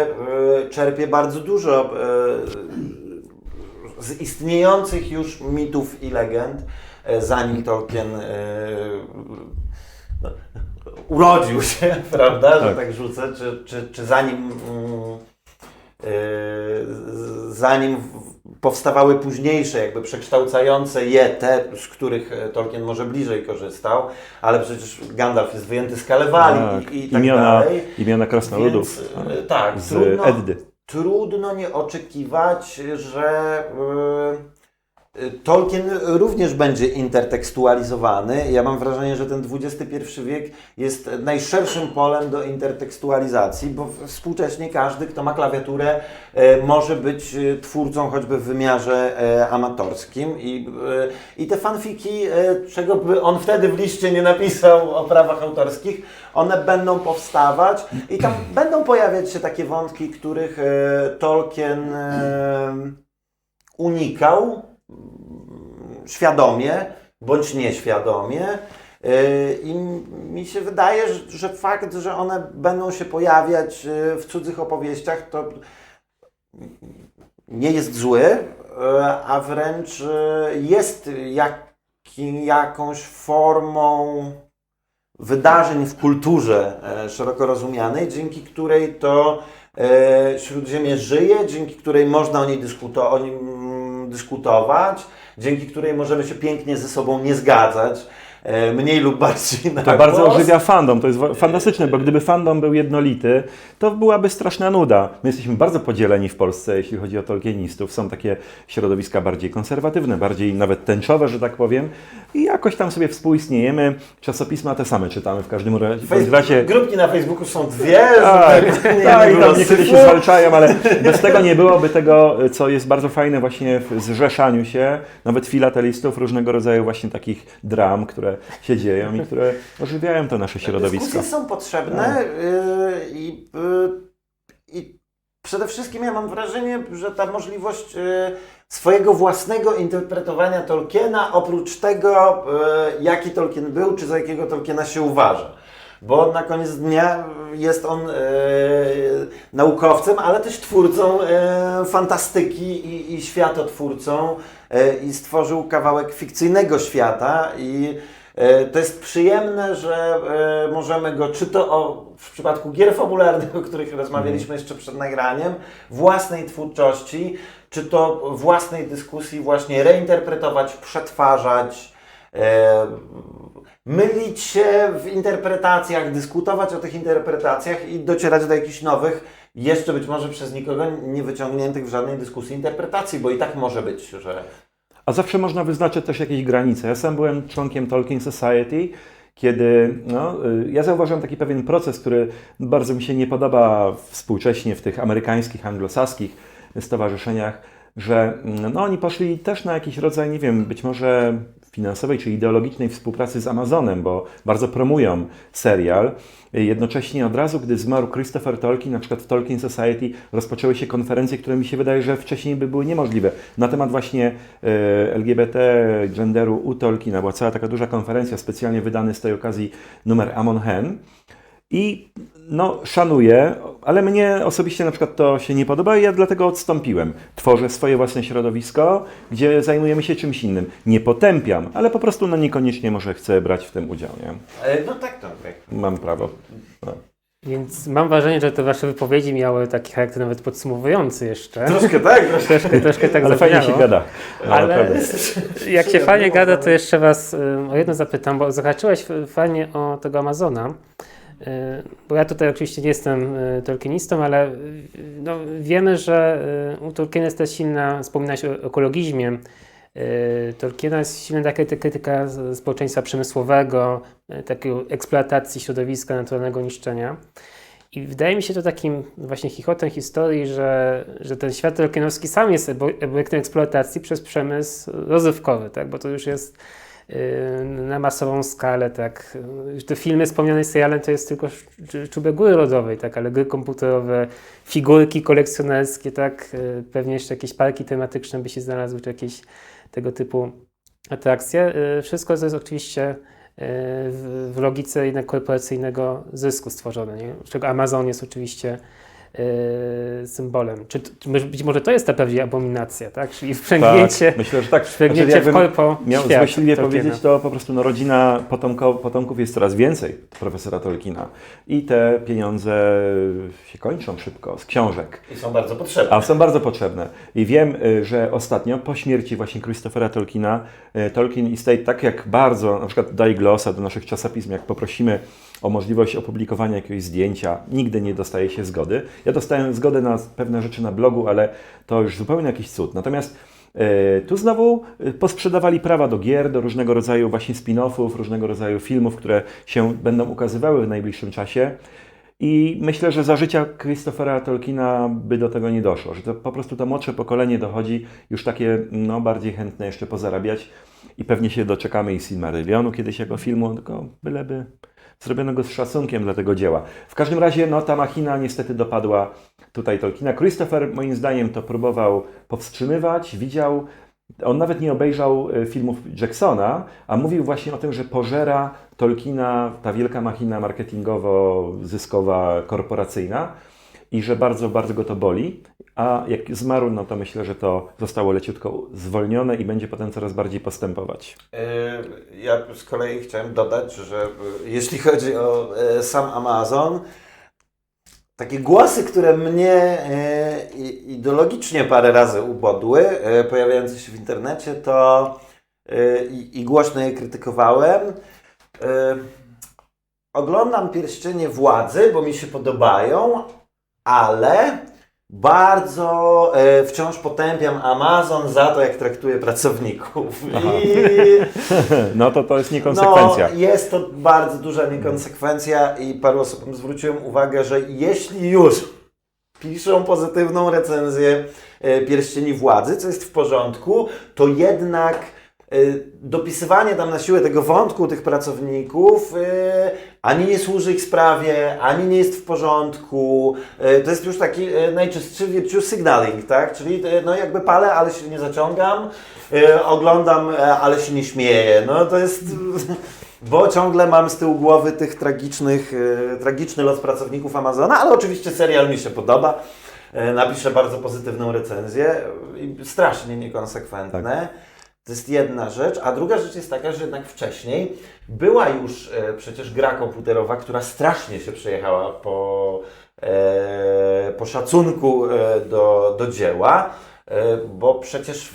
czerpie bardzo dużo z istniejących już mitów i legend, zanim Tolkien urodził się, prawda, że tak rzucę, czy zanim powstawały późniejsze, jakby przekształcające je, te, z których Tolkien może bliżej korzystał, ale przecież Gandalf jest wyjęty z Kalevalii i tak dalej. Imiona krasnoludów tak, z Eddy. Trudno nie oczekiwać, że Tolkien również będzie intertekstualizowany. Ja mam wrażenie, że ten XXI wiek jest najszerszym polem do intertekstualizacji, bo współcześnie każdy, kto ma klawiaturę, może być twórcą choćby w wymiarze amatorskim. I te fanfiki, czego by on wtedy w liście nie napisał o prawach autorskich, one będą powstawać i tam będą pojawiać się takie wątki, których Tolkien unikał świadomie bądź nieświadomie i mi się wydaje, że fakt, że one będą się pojawiać w cudzych opowieściach, to nie jest zły, a wręcz jest jakąś formą wydarzeń w kulturze szeroko rozumianej, dzięki której to Śródziemie żyje, dzięki której można o nim dyskutować, dzięki której możemy się pięknie ze sobą nie zgadzać, mniej lub bardziej na To bardzo głos. ożywia fandom, to jest fantastyczne, bo gdyby fandom był jednolity, to byłaby straszna nuda. My jesteśmy bardzo podzieleni w Polsce, jeśli chodzi o tolkienistów. Są takie środowiska bardziej konserwatywne, bardziej nawet tęczowe, że tak powiem. I jakoś tam sobie współistniejemy. Czasopisma te same czytamy w każdym razie. Grupki na Facebooku są dwie. Tak, i tam niektórzy się zwalczają, ale bez tego nie byłoby tego, co jest bardzo fajne właśnie w zrzeszaniu się, nawet filatelistów, różnego rodzaju właśnie takich dram, które się dzieją i które ożywiają to nasze środowisko. Dyskusje są potrzebne i przede wszystkim ja mam wrażenie, że ta możliwość swojego własnego interpretowania Tolkiena, oprócz tego, jaki Tolkien był, czy za jakiego Tolkiena się uważa. Bo na koniec dnia jest on naukowcem, ale też twórcą fantastyki i światotwórcą i stworzył kawałek fikcyjnego świata i to jest przyjemne, że możemy go, czy to w przypadku gier fabularnych, o których rozmawialiśmy jeszcze przed nagraniem, własnej twórczości, czy to własnej dyskusji właśnie reinterpretować, przetwarzać, mylić się w interpretacjach, dyskutować o tych interpretacjach i docierać do jakichś nowych, jeszcze być może przez nikogo nie wyciągniętych w żadnej dyskusji interpretacji, bo i tak może być, że... A zawsze można wyznaczyć też jakieś granice. Ja sam byłem członkiem Tolkien Society, kiedy ja zauważyłem taki pewien proces, który bardzo mi się nie podoba współcześnie w tych amerykańskich, anglosaskich stowarzyszeniach, że oni poszli też na jakiś rodzaj, nie wiem, być może finansowej czy ideologicznej współpracy z Amazonem, bo bardzo promują serial. Jednocześnie od razu, gdy zmarł Christopher Tolkien, na przykład w Tolkien Society rozpoczęły się konferencje, które mi się wydaje, że wcześniej by były niemożliwe. Na temat właśnie LGBT, genderu u Tolkiena była cała taka duża konferencja, specjalnie wydany z tej okazji numer Amon Hen. I no, szanuję, ale mnie osobiście na przykład to się nie podoba i ja dlatego odstąpiłem. Tworzę swoje własne środowisko, gdzie zajmujemy się czymś innym. Nie potępiam, ale po prostu no, niekoniecznie może chcę brać w tym udział. Nie? No tak. Mam prawo. No. Więc mam wrażenie, że te wasze wypowiedzi miały taki charakter nawet podsumowujący jeszcze. Troszkę tak, Troszkę tak Ale fajnie się zabrzmiało. gada. No, Ale naprawdę. jak się fajnie gada, to jeszcze was o jedno zapytam, bo zahaczyłeś fajnie o tego Amazona. Bo ja tutaj oczywiście nie jestem tolkienistą, ale no, wiemy, że u Tolkiena jest też silna, wspominałeś o ekologizmie. Tolkiena jest silna taka krytyka społeczeństwa przemysłowego, takiej eksploatacji środowiska, naturalnego niszczenia. I wydaje mi się to takim właśnie chichotem historii, że ten świat tolkienowski sam jest obiektem eksploatacji przez przemysł rozrywkowy, tak? Bo to już jest na masową skalę, tak. Już te filmy wspomniane serialem to jest tylko czubek góry lodowej, tak, ale gry komputerowe, figurki kolekcjonerskie, tak, pewnie jeszcze jakieś parki tematyczne by się znalazły, czy jakieś tego typu atrakcje. Wszystko to jest oczywiście w logice jednak korporacyjnego zysku stworzone, nie? Czego Amazon jest oczywiście symbolem. Być może to jest ta prawdziwa abominacja, tak? Czyli wprzęgnięcie, Tak, myślę, że tak. wprzęgnięcie w korpo miał świat złośliwie Tolkiena. powiedzieć, to po prostu no, rodzina potomków jest coraz więcej profesora Tolkiena. I te pieniądze się kończą szybko z książek. I są bardzo potrzebne. A są bardzo potrzebne. I wiem, że ostatnio, po śmierci właśnie Christophera Tolkiena, Tolkien Estate, tak jak bardzo, na przykład daje glosa do naszych czasopism, jak poprosimy o możliwość opublikowania jakiegoś zdjęcia, nigdy nie dostaje się zgody. Ja dostałem zgodę na pewne rzeczy na blogu, ale to już zupełnie jakiś cud. Natomiast tu znowu posprzedawali prawa do gier, do różnego rodzaju właśnie spin-offów, różnego rodzaju filmów, które się będą ukazywały w najbliższym czasie. I myślę, że za życia Christophera Tolkiena by do tego nie doszło, że to po prostu to młodsze pokolenie dochodzi już takie no, bardziej chętne jeszcze pozarabiać i pewnie się doczekamy i Silmarillionu kiedyś jako filmu, tylko byleby zrobiono go z szacunkiem dla tego dzieła. W każdym razie no, ta machina niestety dopadła tutaj Tolkiena. Christopher moim zdaniem to próbował powstrzymywać, widział, on nawet nie obejrzał filmów Jacksona, a mówił właśnie o tym, że pożera Tolkiena ta wielka machina marketingowo-zyskowa, korporacyjna i że bardzo, bardzo go to boli. A jak zmarł, no to myślę, że to zostało leciutko zwolnione i będzie potem coraz bardziej postępować. Ja z kolei chciałem dodać, że jeśli chodzi o sam Amazon, takie głosy, które mnie ideologicznie parę razy ubodły, pojawiające się w internecie, to i głośno je krytykowałem. Oglądam Pierścienie Władzy, bo mi się podobają, ale bardzo wciąż potępiam Amazon za to, jak traktuje pracowników. No to jest niekonsekwencja. No, jest to bardzo duża niekonsekwencja i paru osobom zwróciłem uwagę, że jeśli już piszą pozytywną recenzję Pierścieni Władzy, co jest w porządku, to jednak dopisywanie tam na siłę tego wątku tych pracowników ani nie służy ich sprawie, ani nie jest w porządku. To jest już taki najczystszy virtue signaling, tak? Czyli no jakby palę, ale się nie zaciągam, oglądam, ale się nie śmieję. No to jest... Bo ciągle mam z tyłu głowy tych tragiczny los pracowników Amazona, ale oczywiście serial mi się podoba. Napiszę bardzo pozytywną recenzję i strasznie niekonsekwentne. Tak. To jest jedna rzecz, a druga rzecz jest taka, że jednak wcześniej była już przecież gra komputerowa, która strasznie się przejechała po szacunku do dzieła, bo przecież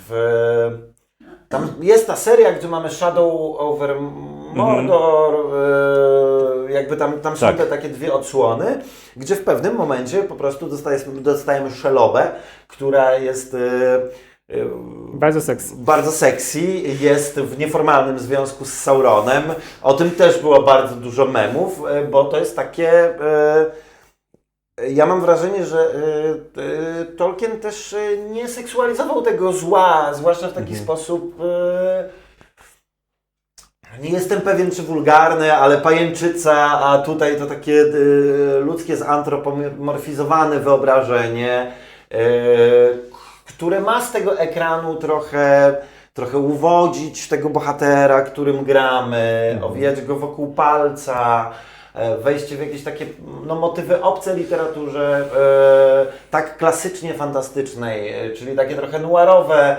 tam jest ta seria, gdzie mamy Shadow over Mordor, jakby tam są Tak. te takie dwie odsłony, gdzie w pewnym momencie po prostu dostajemy Szelobę, która jest... Bardzo sexy. Jest w nieformalnym związku z Sauronem. O tym też było bardzo dużo memów, bo to jest takie... Ja mam wrażenie, że Tolkien też nie seksualizował tego zła, zwłaszcza w taki sposób... Nie jestem pewien, czy wulgarny, ale pajęczyca, a tutaj to takie ludzkie zantropomorfizowane wyobrażenie, które ma z tego ekranu trochę uwodzić tego bohatera, którym gramy, owijać go wokół palca, wejście w jakieś takie motywy obce literaturze, tak klasycznie fantastycznej, czyli takie trochę noirowe,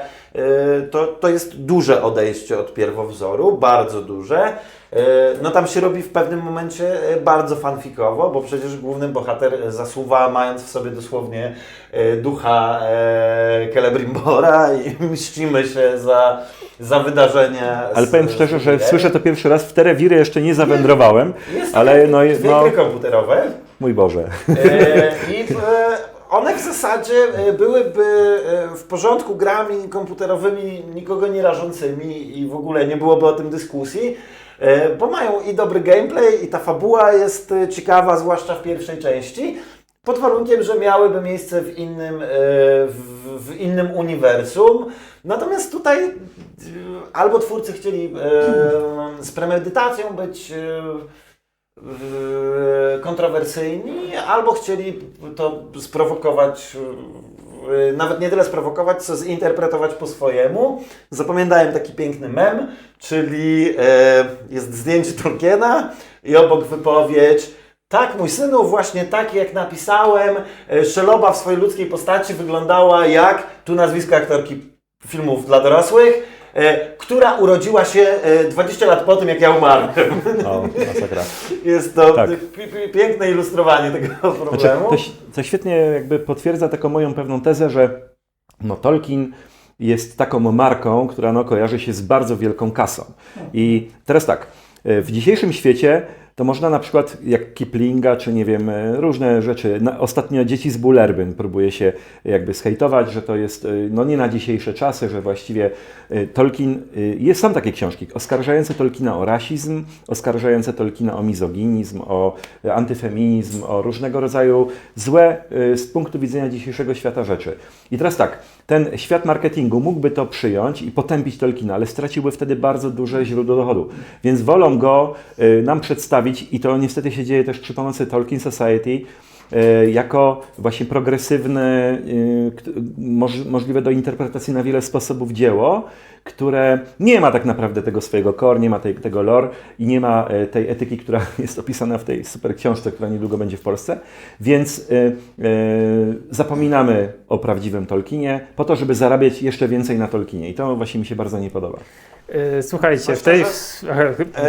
to jest duże odejście od pierwowzoru, bardzo duże. No tam się robi w pewnym momencie bardzo fanfikowo, bo przecież główny bohater zasuwa, mając w sobie dosłownie ducha Celebrimbora i mścimy się za wydarzenia. Ale powiem szczerze, że słyszę to pierwszy raz, w te rewiry jeszcze nie zawędrowałem, ale dwie gry komputerowe. Mój Boże. I one w zasadzie byłyby w porządku grami komputerowymi, nikogo nie rażącymi i w ogóle nie byłoby o tym dyskusji, bo mają i dobry gameplay i ta fabuła jest ciekawa, zwłaszcza w pierwszej części, pod warunkiem, że miałyby miejsce w innym uniwersum. Natomiast tutaj albo twórcy chcieli z premedytacją być kontrowersyjni, albo chcieli to sprowokować, nawet nie tyle sprowokować, co zinterpretować po swojemu. Zapamiętałem taki piękny mem, czyli jest zdjęcie Tolkiena i obok wypowiedź: tak, mój synu, właśnie tak jak napisałem, Szeloba w swojej ludzkiej postaci wyglądała jak, tu nazwisko aktorki filmów dla dorosłych, która urodziła się 20 lat po tym, jak ja umarłem. O, masakra. Jest to Tak. piękne ilustrowanie tego problemu. Znaczy, to świetnie jakby potwierdza taką moją pewną tezę, że Tolkien jest taką marką, która kojarzy się z bardzo wielką kasą. I teraz tak, w dzisiejszym świecie to można na przykład jak Kiplinga, czy nie wiem, różne rzeczy. Ostatnio Dzieci z Bullerbyn próbuje się jakby zhejtować, że to jest nie na dzisiejsze czasy, że właściwie Tolkien, są takie książki oskarżające Tolkiena o rasizm, oskarżające Tolkiena o mizoginizm, o antyfeminizm, o różnego rodzaju złe z punktu widzenia dzisiejszego świata rzeczy. I teraz tak, ten świat marketingu mógłby to przyjąć i potępić Tolkiena, ale straciłby wtedy bardzo duże źródło dochodu. Więc wolą go nam przedstawić, i to niestety się dzieje też przy pomocy Tolkien Society, jako właśnie progresywne, możliwe do interpretacji na wiele sposobów dzieło, które nie ma tak naprawdę tego swojego core, nie ma tego lore i nie ma tej etyki, która jest opisana w tej super książce, która niedługo będzie w Polsce. Więc zapominamy o prawdziwym Tolkienie po to, żeby zarabiać jeszcze więcej na Tolkienie. I to właśnie mi się bardzo nie podoba. Słuchajcie,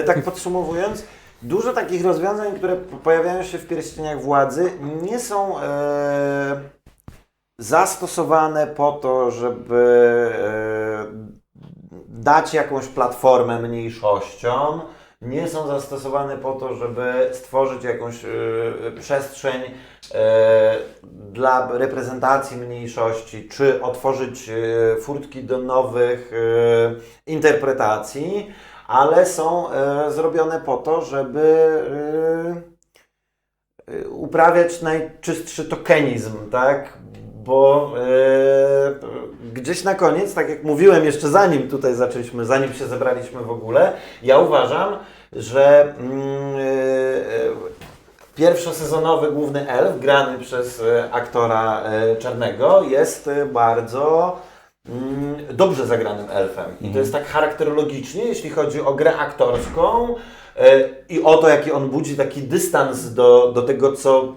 tak podsumowując, dużo takich rozwiązań, które pojawiają się w Pierścieniach Władzy, nie są zastosowane po to, żeby dać jakąś platformę mniejszościom, nie są zastosowane po to, żeby stworzyć jakąś przestrzeń dla reprezentacji mniejszości, czy otworzyć furtki do nowych interpretacji, ale są zrobione po to, żeby uprawiać najczystszy tokenizm, tak? Bo gdzieś na koniec, tak jak mówiłem jeszcze zanim tutaj zaczęliśmy, zanim się zebraliśmy w ogóle, ja uważam, że pierwszosezonowy główny elf, grany przez aktora czarnego, jest bardzo dobrze zagranym elfem. I to jest tak charakterologicznie, jeśli chodzi o grę aktorską i o to, jaki on budzi taki dystans do tego, co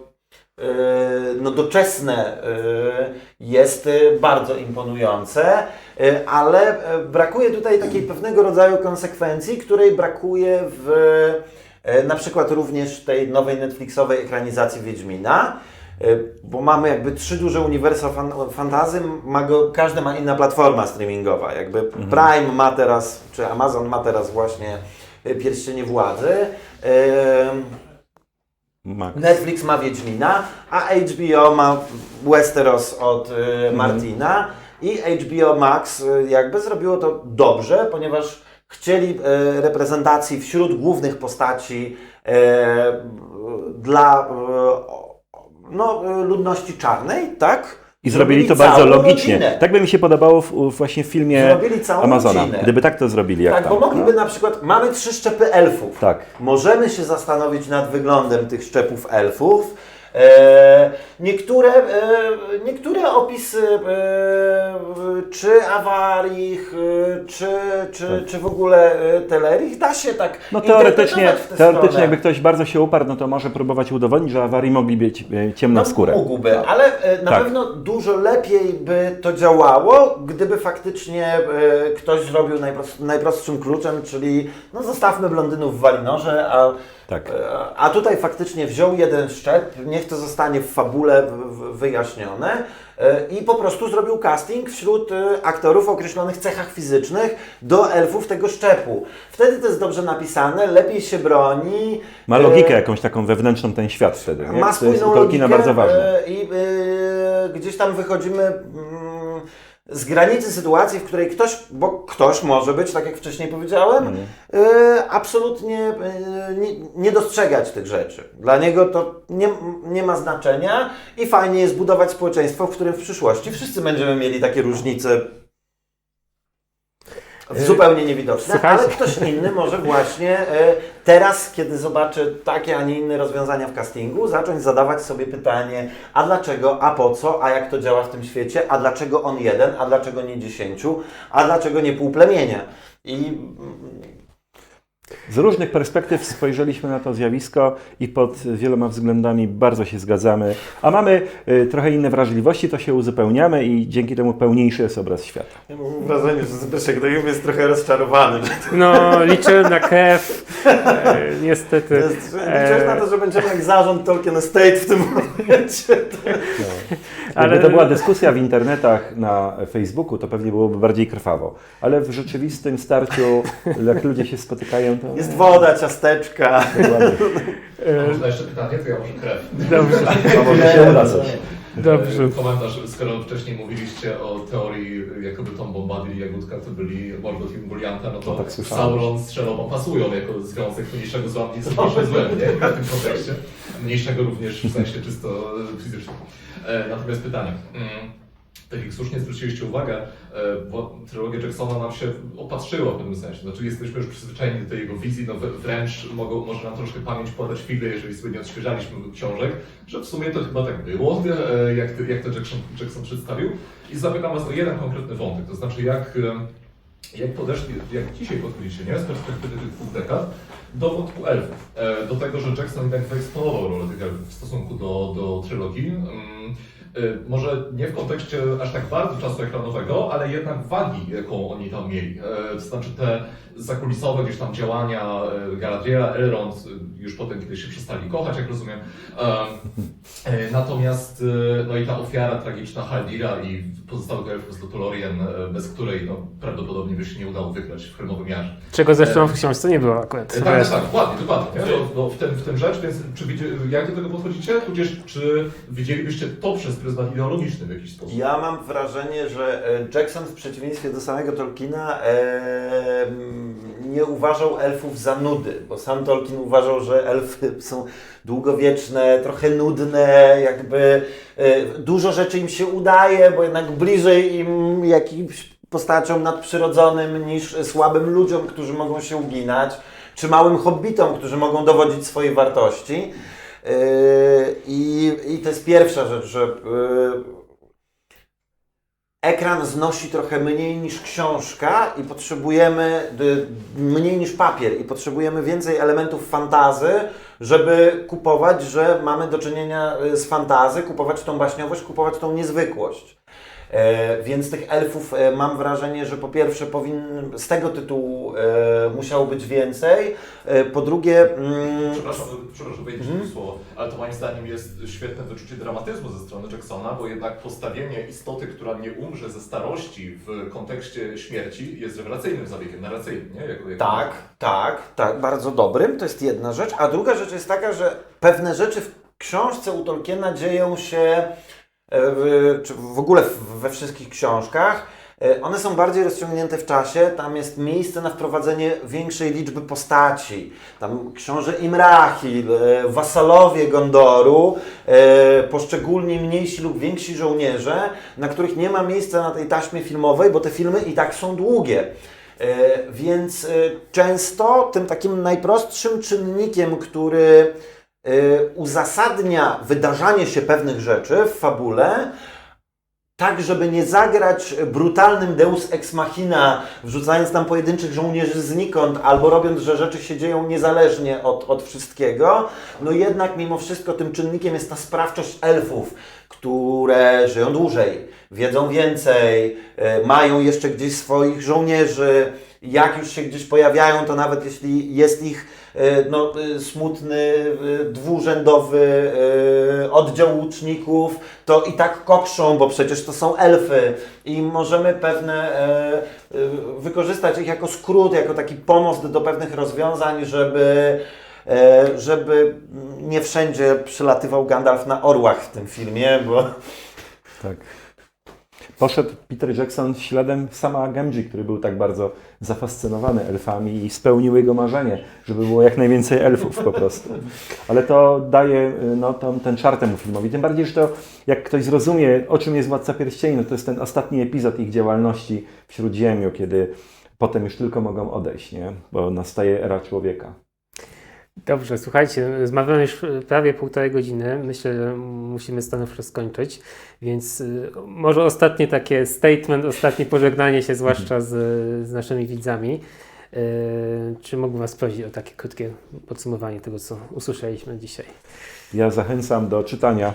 doczesne, jest bardzo imponujące, ale brakuje tutaj takiej pewnego rodzaju konsekwencji, której brakuje w na przykład również tej nowej Netflixowej ekranizacji Wiedźmina, bo mamy jakby 3 duże uniwersa fantasy, każda ma inna platforma streamingowa, jakby Prime ma teraz, czy Amazon ma teraz właśnie Pierścienie Władzy, Netflix ma Wiedźmina, a HBO ma Westeros od Martina i HBO Max jakby zrobiło to dobrze, ponieważ chcieli reprezentacji wśród głównych postaci dla ludności czarnej, tak? I zrobili to bardzo logicznie. Rodzinę. Tak by mi się podobało właśnie w filmie Zrobili całą Amazona. rodzinę. Gdyby tak to zrobili. Jak Tak, tam. bo mogliby na przykład, mamy 3 szczepy elfów. Tak. Możemy się zastanowić nad wyglądem tych szczepów elfów. Niektóre opisy czy awarii, czy w ogóle Telerich da się tak No teoretycznie interpretować w tę stronę. jakby ktoś bardzo się uparł, no to może próbować udowodnić, że awarii mogli mieć ciemnoskóre. Mógłby, ale na Tak. pewno dużo lepiej by to działało, gdyby faktycznie ktoś zrobił najprostszym kluczem, czyli no zostawmy blondynów w Walinorze, Tak. a tutaj faktycznie wziął jeden szczep, niech to zostanie w fabule wyjaśnione i po prostu zrobił casting wśród aktorów o określonych cechach fizycznych do elfów tego szczepu. Wtedy to jest dobrze napisane, lepiej się broni. Ma logikę jakąś taką wewnętrzną ten świat wtedy. Nie? Ma To jest spójną u Tolkiena logikę bardzo ważne. i gdzieś tam wychodzimy z granicy sytuacji, w której ktoś może być, tak jak wcześniej powiedziałem, absolutnie nie dostrzegać tych rzeczy. Dla niego to nie ma znaczenia i fajnie jest budować społeczeństwo, w którym w przyszłości wszyscy będziemy mieli takie różnice zupełnie niewidoczne, Słuchajcie. ale ktoś inny może właśnie teraz, kiedy zobaczy takie, a nie inne rozwiązania w castingu, zacząć zadawać sobie pytanie, a dlaczego, a po co, a jak to działa w tym świecie, a dlaczego on jeden, a dlaczego nie 10, a dlaczego nie pół plemienia. I Z różnych perspektyw spojrzeliśmy na to zjawisko i pod wieloma względami bardzo się zgadzamy. A mamy trochę inne wrażliwości, to się uzupełniamy i dzięki temu pełniejszy jest obraz świata. ja mam wrażenie, że Zbyszek Dojum jest trochę rozczarowany. No, liczyłem na krew. Niestety. Liczysz na to, że będziemy jak zarząd Tolkien Estate w tym momencie. Gdyby Ale- to była dyskusja w internetach na Facebooku, to pewnie byłoby bardziej krwawo. Ale w rzeczywistym starciu, jak ludzie się spotykają, to... Jest woda, ciasteczka. Dokładnie. Można jeszcze pytanie, to ja może krew. Dobrze. A może się uda coś. Dobrze. Komentarz, skoro wcześniej mówiliście o teorii, jakoby Tom Bombadil i Jagódka to byli Morgoth i Ungolianta, no to tak słyszałem. Sauron z Szelobą pasują jako związek mniejszego zła, mniejszego złem, nie? W tym kontekście. Mniejszego również w sensie czysto fizycznym. Natomiast pytanie. Tak jak słusznie zwróciliście uwagę, bo trylogia Jacksona nam się opatrzyła w pewnym sensie. Znaczy jesteśmy już przyzwyczajeni do tej jego wizji, no wręcz może nam troszkę pamięć płatać chwilę, jeżeli sobie nie odświeżaliśmy książek, że w sumie to chyba tak było, jak to Jackson przedstawił. I zapytam Was o jeden konkretny wątek, to znaczy jak podeszli, jak dzisiaj podchodzicie, nie? Z perspektywy tych 2 dekad, do wątku elfów. Do tego, że Jackson jednak wyeksponował rolę tych elfów w stosunku do trylogii. Może nie w kontekście aż tak bardzo czasu ekranowego, ale jednak wagi, jaką oni tam mieli. To znaczy te zakulisowe gdzieś tam działania Galadriela, Elrond, już potem, kiedy się przestali kochać, jak rozumiem. Natomiast, no i ta ofiara tragiczna Haldira i pozostałych elfów z Lothlorien, bez której no, prawdopodobnie by się nie udało wygrać w Chromowym Jarze. Czego zresztą w książce nie było akurat. Tak, dokładnie. Nie? No, w tym rzecz, więc jak do tego podchodzicie? Tudzież czy widzielibyście to przez pryzmat ideologiczny w jakiś sposób? Ja mam wrażenie, że Jackson w przeciwieństwie do samego Tolkiena nie uważał elfów za nudy, bo sam Tolkien uważał, że elfy są długowieczne, trochę nudne, jakby dużo rzeczy im się udaje, bo jednak bliżej im jakimś postaciom nadprzyrodzonym niż słabym ludziom, którzy mogą się uginać, czy małym hobbitom, którzy mogą dowodzić swojej wartości. I to jest pierwsza rzecz, że ekran znosi trochę mniej niż książka i potrzebujemy mniej niż papier i potrzebujemy więcej elementów fantazy, żeby kupować, że mamy do czynienia z fantazy, kupować tą baśniowość, kupować tą niezwykłość. Więc tych elfów mam wrażenie, że po pierwsze z tego tytułu musiało być więcej, po drugie... Przepraszam, wejdę w słowo, ale to moim zdaniem jest świetne wyczucie dramatyzmu ze strony Jacksona, bo jednak postawienie istoty, która nie umrze ze starości w kontekście śmierci jest rewelacyjnym zabiegiem narracyjnym, nie? Tak, bardzo dobrym, to jest jedna rzecz, a druga rzecz jest taka, że pewne rzeczy w książce u Tolkiena dzieją się czy w ogóle we wszystkich książkach, one są bardziej rozciągnięte w czasie, tam jest miejsce na wprowadzenie większej liczby postaci. Tam książę Imrahil, wasalowie Gondoru, poszczególni mniejsi lub więksi żołnierze, na których nie ma miejsca na tej taśmie filmowej, bo te filmy i tak są długie. Więc często tym takim najprostszym czynnikiem, który uzasadnia wydarzanie się pewnych rzeczy w fabule, tak, żeby nie zagrać brutalnym deus ex machina, wrzucając tam pojedynczych żołnierzy znikąd, albo robiąc, że rzeczy się dzieją niezależnie od wszystkiego, no jednak mimo wszystko tym czynnikiem jest ta sprawczość elfów, które żyją dłużej, wiedzą więcej, mają jeszcze gdzieś swoich żołnierzy, jak już się gdzieś pojawiają, to nawet jeśli jest ich smutny, dwurzędowy oddział łuczników, to i tak kokrzą, bo przecież to są elfy i możemy pewne wykorzystać ich jako skrót, jako taki pomost do pewnych rozwiązań, żeby nie wszędzie przylatywał Gandalf na orłach w tym filmie, bo... Tak. Poszedł Peter Jackson śladem sama Gamgee, który był tak bardzo zafascynowany elfami i spełnił jego marzenie, żeby było jak najwięcej elfów po prostu. Ale to daje ten czar temu filmowi. Tym bardziej, że to jak ktoś zrozumie, o czym jest Władca Pierścieni, no to jest ten ostatni epizod ich działalności w Śródziemiu, kiedy potem już tylko mogą odejść, nie? Bo nastaje era człowieka. Dobrze, słuchajcie, rozmawiamy już prawie 1,5 godziny. Myślę, że musimy stanowczo skończyć, więc może ostatnie takie statement, ostatnie pożegnanie się, zwłaszcza z naszymi widzami. Czy mógłbym Was prosić o takie krótkie podsumowanie tego, co usłyszeliśmy dzisiaj? Ja zachęcam do czytania.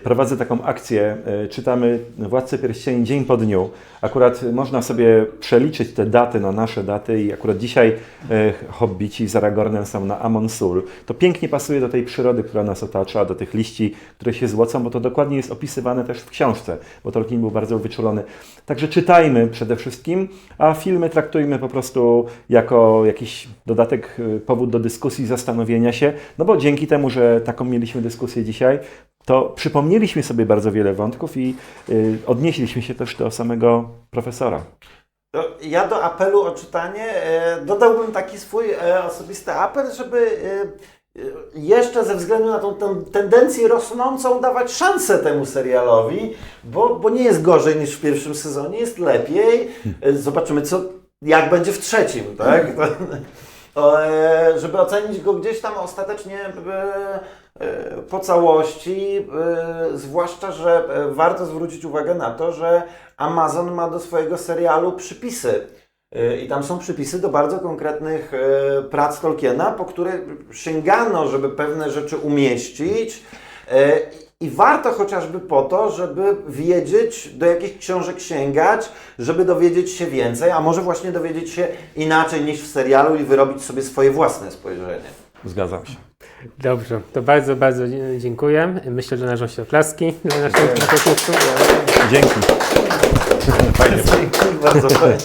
Prowadzę taką akcję, czytamy Władcę Pierścieni dzień po dniu. Akurat można sobie przeliczyć te daty na nasze daty i akurat dzisiaj hobbici z Aragornem są na Amon Sul. To pięknie pasuje do tej przyrody, która nas otacza, do tych liści, które się złocą, bo to dokładnie jest opisywane też w książce, bo Tolkien był bardzo wyczulony. Także czytajmy przede wszystkim, a filmy traktujmy po prostu jako jakiś dodatek, powód do dyskusji, zastanowienia się, no bo dzięki temu, że taką mieliśmy dyskusję dzisiaj, to przypomnieliśmy sobie bardzo wiele wątków i odnieśliśmy się też do samego profesora. Ja do apelu o czytanie dodałbym taki swój osobisty apel, żeby jeszcze ze względu na tą tendencję rosnącą dawać szansę temu serialowi, bo nie jest gorzej niż w pierwszym sezonie, jest lepiej. Zobaczymy, jak będzie w trzecim, tak? Żeby ocenić go gdzieś tam ostatecznie po całości, zwłaszcza, że warto zwrócić uwagę na to, że Amazon ma do swojego serialu przypisy. I tam są przypisy do bardzo konkretnych prac Tolkiena, po które sięgano, żeby pewne rzeczy umieścić. I warto chociażby po to, żeby wiedzieć, do jakich książek sięgać, żeby dowiedzieć się więcej, a może właśnie dowiedzieć się inaczej niż w serialu i wyrobić sobie swoje własne spojrzenie. Zgadzam się. Dobrze, to bardzo, bardzo dziękuję. Myślę, że należą się oklaski dla naszych uczestników. Dzięki. Fajnie. Bardzo fajnie.